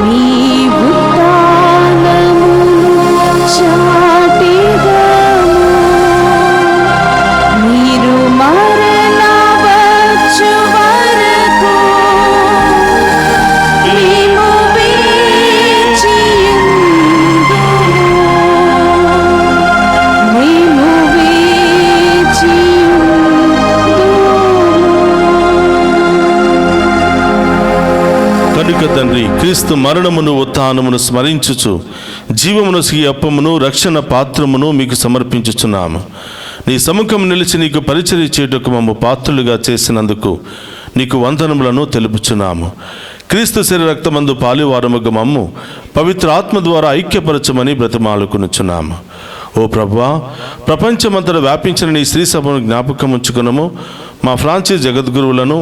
నీ ఉత్థానమును చాటెదము. మీరు మరలా వచ్చు వరకు మేము వేచియుందుము, మేము వేచియుందుము. కనుక తండ్రి, క్రీస్తు మరణమును ఉత్థానమును స్మరించుచు జీవమును ఈ అప్పమును రక్షణ పాత్రమును మీకు సమర్పించుచున్నాము. నీ సముఖం నిలిచి నీకు పరిచర్య చేయుటకు మమ్ము పాత్రులుగా చేసినందుకు నీకు వందనములను తెలుపుచున్నాము. క్రీస్తు శరీర రక్తమందు పాలువారముగా మమ్ము పవిత్ర ఆత్మ ద్వారా ఐక్యపరచమని బ్రతిమాలుకొనుచున్నాము. ఓ ప్రభువా, ప్రపంచమంతటా వ్యాపించిన నీ శ్రీ సభను జ్ఞాపకం ఉంచుకునము. మా ఫ్రాన్సిస్ జగద్గురువులను,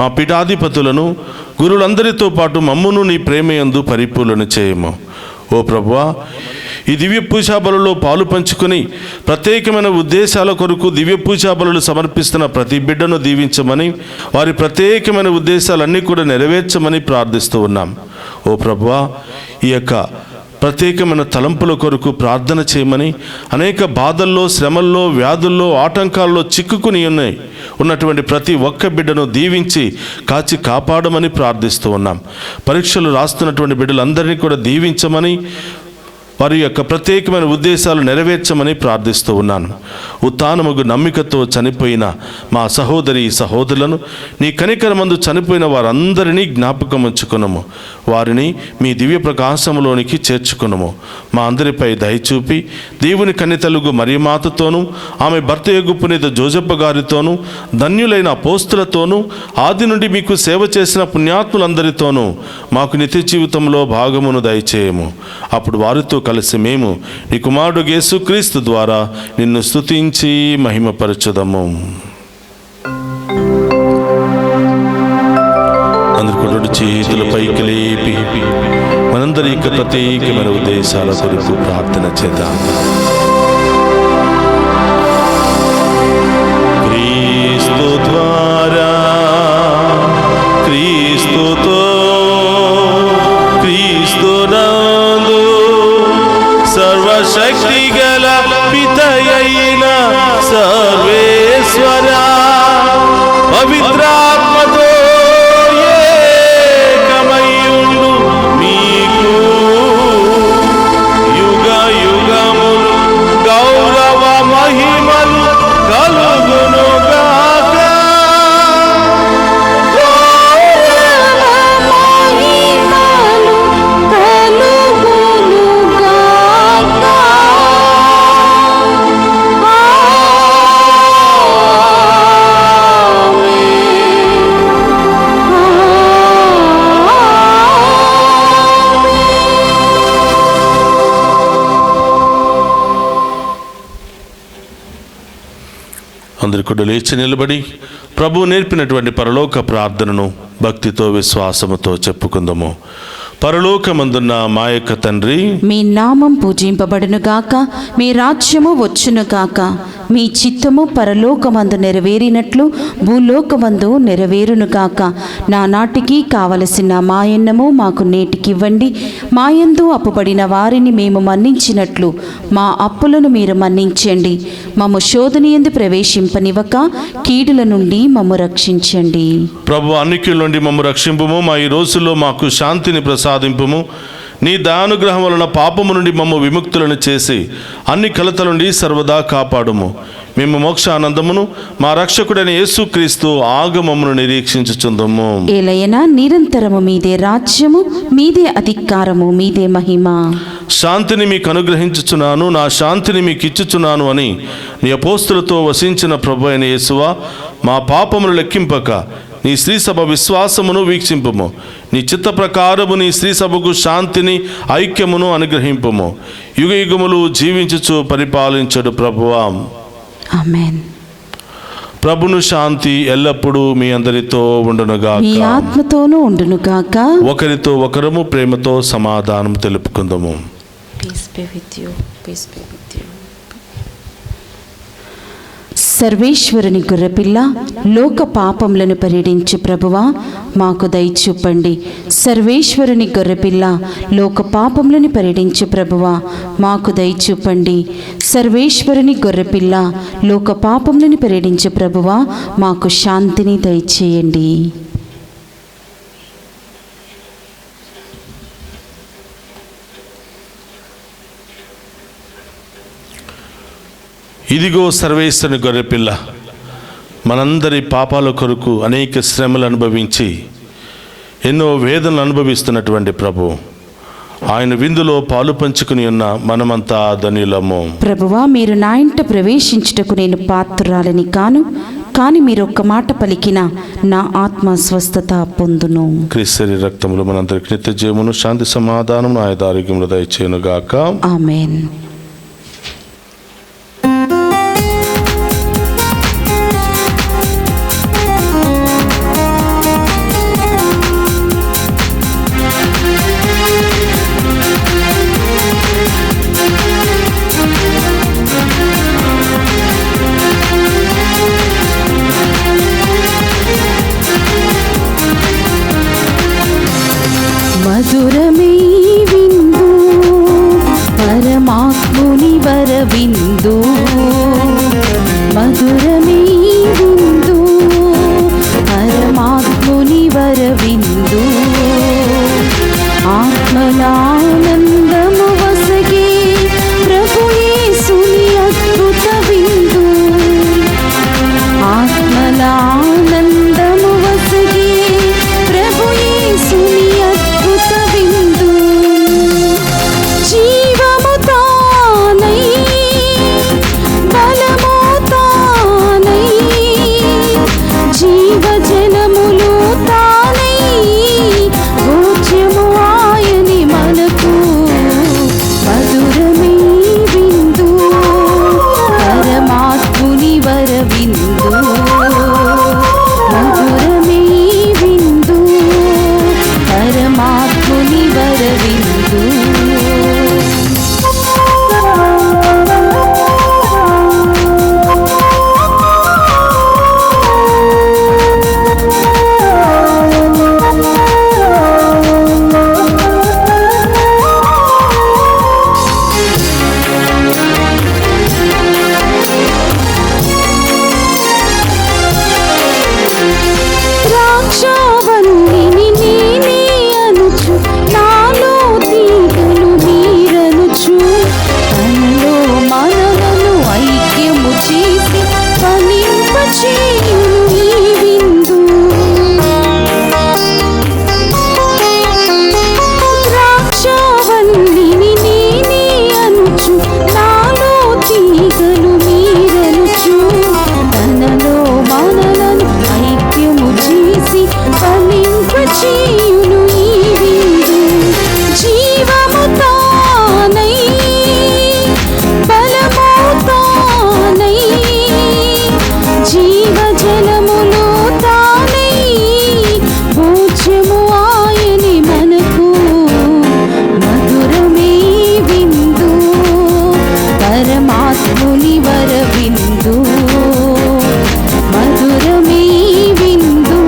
మా పీఠాధిపతులను, గురువులందరితో పాటు మమ్మును నీ ప్రేమయందు పరిపూర్ణ చేయము. ఓ ప్రభువా, ఈ దివ్య పూజా బలులో పాలు పంచుకొని ప్రత్యేకమైన ఉద్దేశాల కొరకు దివ్య పూజా బలులు సమర్పిస్తున్న ప్రతి బిడ్డను దీవించమని, వారి ప్రత్యేకమైన ఉద్దేశాలన్నీ కూడా నెరవేర్చమని ప్రార్థిస్తూ ఉన్నాం. ఓ ప్రభువా, ఈ యొక్క ప్రత్యేకమైన తలంపుల కొరకు ప్రార్థన చేయమని, అనేక బాధల్లో, శ్రమల్లో, వ్యాధుల్లో, ఆటంకాల్లో చిక్కుకుని ఉన్నటువంటి ప్రతి ఒక్క బిడ్డను దీవించి కాచి కాపాడమని ప్రార్థిస్తూ ఉన్నాం. పరీక్షలు రాస్తున్నటువంటి బిడ్డలందరినీ కూడా దీవించమని, వారి యొక్క ప్రత్యేకమైన ఉద్దేశాలు నెరవేర్చమని ప్రార్థిస్తూ ఉన్నాను. ఉత్థానముగు నమ్మికతో చనిపోయిన మా సహోదరి సహోదరులను, నీ కనికరమందు చనిపోయిన వారందరినీ జ్ఞాపకం ఉంచుకునము. వారిని మీ దివ్య ప్రకాశములోనికి చేర్చుకునము. మా అందరిపై దయచూపి దేవుని కన్యతలుగు మరియమాతతోనూ, ఆమె భర్త యొగు పునీత జోజప్ప గారితోనూ, ధన్యులైన అపోస్తులతోనూ, ఆది నుండి మీకు సేవ చేసిన పుణ్యాత్ములందరితోనూ మాకు నిత్య జీవితంలో భాగమును దయచేయము. అప్పుడు వారితో కలిసి మేము నీ కుమారుడు యేసుక్రీస్తు ద్వారా నిన్ను స్తుతించి మహిమపరచుదము. అందరు కూడా చేతుల పైకి లేపి మనందరి యొక్క ప్రత్యేకమైన ఉద్దేశాల కొరకు ప్రార్థన చేద్దాం. క్రీస్తు ద్వారా, క్రీస్తుతో, క్రీస్తునందు సర్వశక్తి గల పితయైన సర్వేశ్వర పవిత్రాత్మతో ఏకమయ్యుండు మీకు యుగ యుగములు గౌరవ మహిమలు కలుగునుగాక. అందరి కూడా లేచి నిలబడి ప్రభు నేర్పినటువంటి పరలోక ప్రార్థనను భక్తితో విశ్వాసముతో చెప్పుకుందాము. పరలోకమందున్న మా యొక్క తండ్రి, మీ నామం పూజింపబడునుగాక, మీ రాజ్యము వచ్చునుగాక, మీ చిత్తము పరలోకమందు నెరవేరినట్లు భూలోకమందు నెరవేరునుగాక. నానాటికి కావలసిన మాయన్నము మాకు నేటికివ్వండి. మాయందు అప్పుబడిన వారిని మేము మన్నించినట్లు మా అప్పులను మీరు మన్నించండి. మమ్ము శోధనయందు ప్రవేశింపనివ్వక కీడుల నుండి మమ్ము రక్షించండి. ప్రభు, అన్నికల నుండి మమ్ము రక్షింపుము. మా ఈ రోజుల్లో మాకు శాంతిని ప్రసాదింపుము. నీ దయానుగ్రహం వలన పాపము నుండి మమ్ము విముక్తులను చేసి అన్ని కలతల నుండి సర్వదా కాపాడుము. మేము మోక్షానందమును మా రక్షకుడైన యేసుక్రీస్తు ఆగమమును నిరీక్షించుచుందము. ఏలయనా నిరంతరము మీదే రాజ్యము, మీదే అధికారము, మీదే మహిమ. శాంతిని మీకు అనుగ్రహించుచున్నాను, నా శాంతిని మీకు ఇచ్చుచున్నాను అని నీ అపోస్తులతో వసించిన ప్రభు అయిన యేసువా, మా పాపమును లెక్కింపక నీ శ్రీ సభ విశ్వాసమును వీక్షింపుము. నీ చిత్త ప్రకారము నీ శ్రీ సభకు శాంతిని ఐక్యమును అనుగ్రహింపుము. యుగ యుగములు జీవించుచు పరిపాలించడు ప్రభువా. ఆమేన్. ప్రభును శాంతి ఎల్లప్పుడూ మీ అందరితో ఉండునుగాక, మీ ఆత్మతోనూ ఉండునుగాక. ఒకరితో ఒకరము ప్రేమతో సమాధానం తెలుపుకుందాము. సర్వేశ్వరుని గొర్రెపిల్ల, లోక పాపములను పరిడించు ప్రభువా, మాకు దయచూపండి. సర్వేశ్వరుని గొర్రెపిల్ల, లోక పాపములను పరిడించు ప్రభువా, మాకు దయచూపండి. సర్వేశ్వరుని గొర్రెపిల్ల, లోక పాపములను పరిడించు ప్రభువా, మాకు శాంతిని దయచేయండి. ఇదిగో సర్వేశ్వరుని గొర్రెపిల్ల, మనందరి పాపాల కొరకు అనేక శ్రమలు అనుభవించి ఎన్నో వేదనలు అనుభవిస్తున్నటువంటి ప్రభు, ఆయన విందులో పాలు పంచుకుని ఉన్న మనమంతా ధన్యులము. ప్రభువా, మీరు నా ఇంట ప్రవేశించుటకు నేను పాత్రురాలని కాను, కానీ మీరు ఒక్క మాట పలికిన నా ఆత్మ స్వస్థత పొందును. క్రీస్తు రక్తములు మనందరికి నిత్య జీవమును, శాంతి సమాధానం, ఆయుధారోగ్యములు దయచేయునుగాక. ఆమేన్. మధురమే విందు, పరమాత్ముని వరవిందు. మధురమే విందు, పరమాత్ముని వరవిందు. ఆత్మలానందము వసగే ప్రభు యేసుని అద్భుత విందు. ఆత్మలానందము వసగే ప్రభు యేసుని అద్భుత విందు. జీవము తానై, బలము తానై, జీవజనములు తానై, పరమాత్ముని వర విందు మధురమే విందు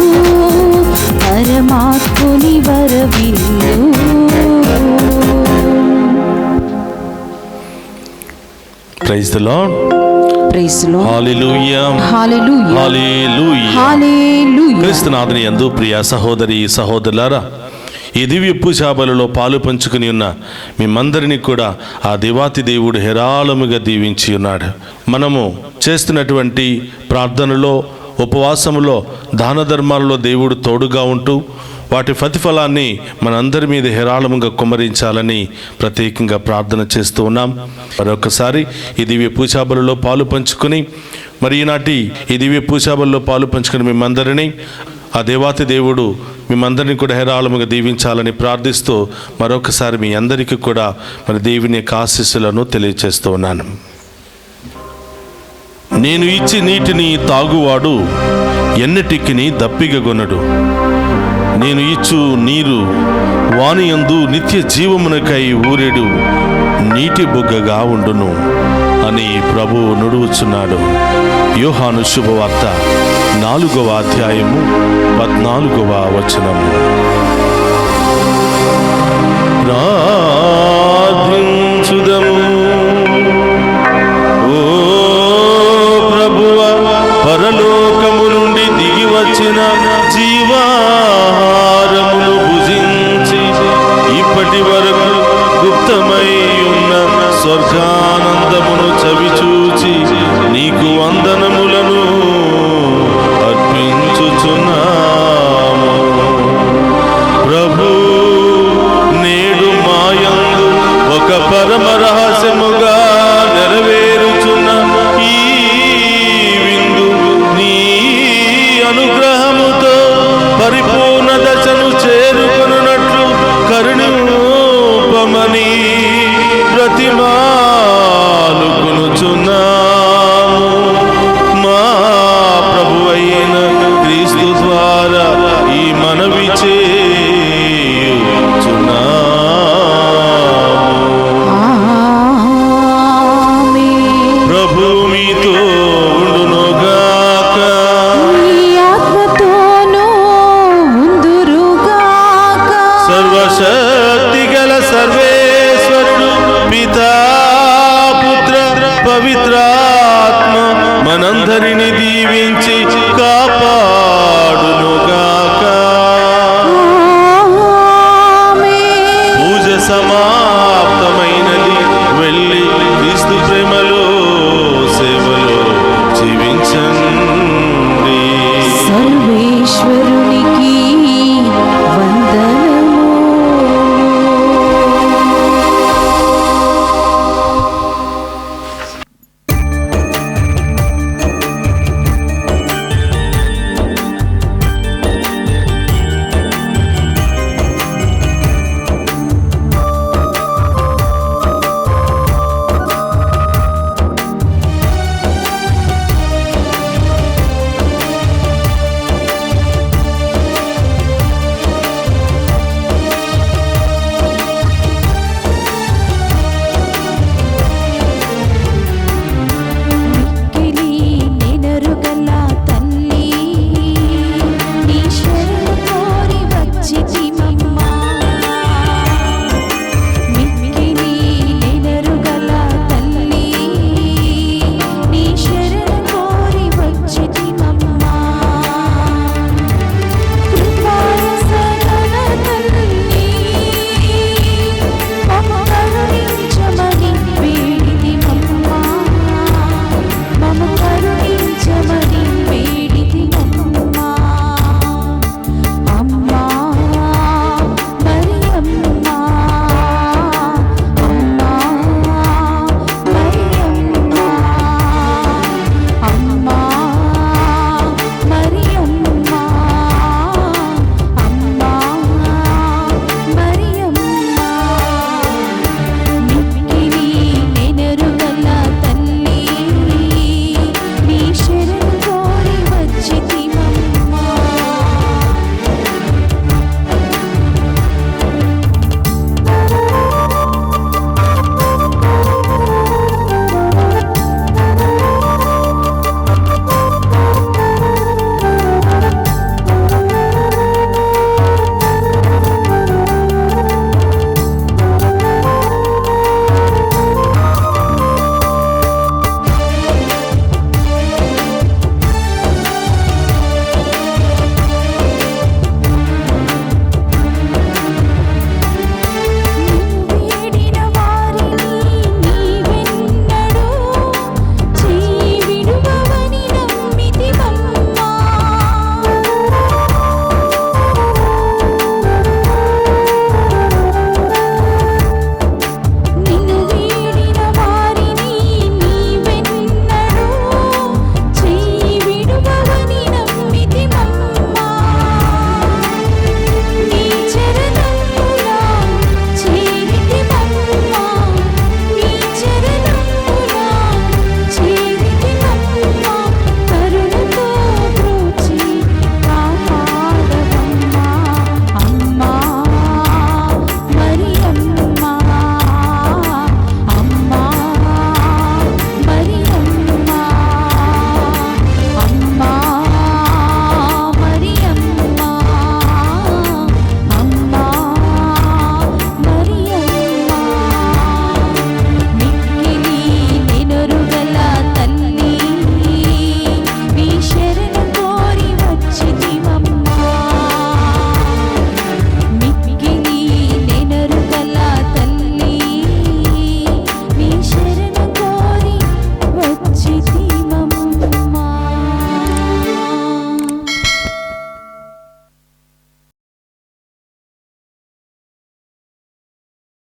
పరమాత్ముని వర విందు. Praise the Lord. Praise Lord. Hallelujah. Hallelujah. Hallelujah. Hallelujah. క్రీస్తునాథుని యందు ప్రియ సహోదరి సహోదరులారా, ఈ దివ్య పూజాబలిలో పాలు పంచుకుని ఉన్న మేమందరినీ కూడా ఆ దేవాతి దేవుడు హేరాళముగా దీవించి ఉన్నాడు. మనము చేస్తున్నటువంటి ప్రార్థనలో, ఉపవాసములో, దాన ధర్మాలలో దేవుడు తోడుగా ఉంటూ వాటి ప్రతిఫలాన్ని మనందరి మీద హేరాళముగా కుమ్మరించాలని ప్రత్యేకంగా ప్రార్థన చేస్తూ ఉన్నాం. మరొకసారి ఈ దివ్య పూజాబలిలో పాలు పంచుకుని, మరి ఈనాటి ఈ దివ్య పూజాబలిలో పాలు పంచుకుని మేమందరినీ ఆ దేవాతి దేవుడు మేమందరినీ కూడా హేరాళముగా దీవించాలని ప్రార్థిస్తూ మరొకసారి మీ అందరికీ కూడా మరి దేవుని యొక్క ఆశీస్సులను తెలియజేస్తూ ఉన్నాను. నేను ఇచ్చి నీటిని తాగువాడు ఎన్నటికి దప్పిగొనడు. నేను ఇచ్చు నీరు వాని యందు నిత్య జీవమునకై ఊరెడు నీటి బుగ్గగా ఉండును అని ప్రభువు నుడువుచున్నాడు. యోహాను శుభవార్త 4వ అధ్యాయము 14వ వచనము. ప్రార్థించుదము. ఓ ప్రభువా, పరలోకము నుండి దిగి వచ్చిన జీవాహారమును భుజించి ఇప్పటి వరకు గుప్తమై ఉన్న స్వర్గానందమును చవిచూచి నీకు వందనములను అర్పించుచున్నాము. ప్రభు, నేడు మాయందు ఒక పరమ రహస్యముగా నెరవేరుచున్న ఈ విందు నీ అనుగ్రహముతో పరిపూర్ణ దశను చేరుకొనున్నట్లు కరుణింపమని బ్రతిమాలుకొనుచున్నాము. మా ప్రభువైన క్రీస్తు ద్వారా ఈ మనవి చేయుచున్నాము. ఆమేన్. ప్రభు మీతో ఉండునుగాక. నీ ఆత్మతోనూ ఉందురుగాక. సర్వశక్తి గల సర్వేశ్వరుడు పితా, పుత్ర, పవిత్రాత్మ మనందరిని దీవించి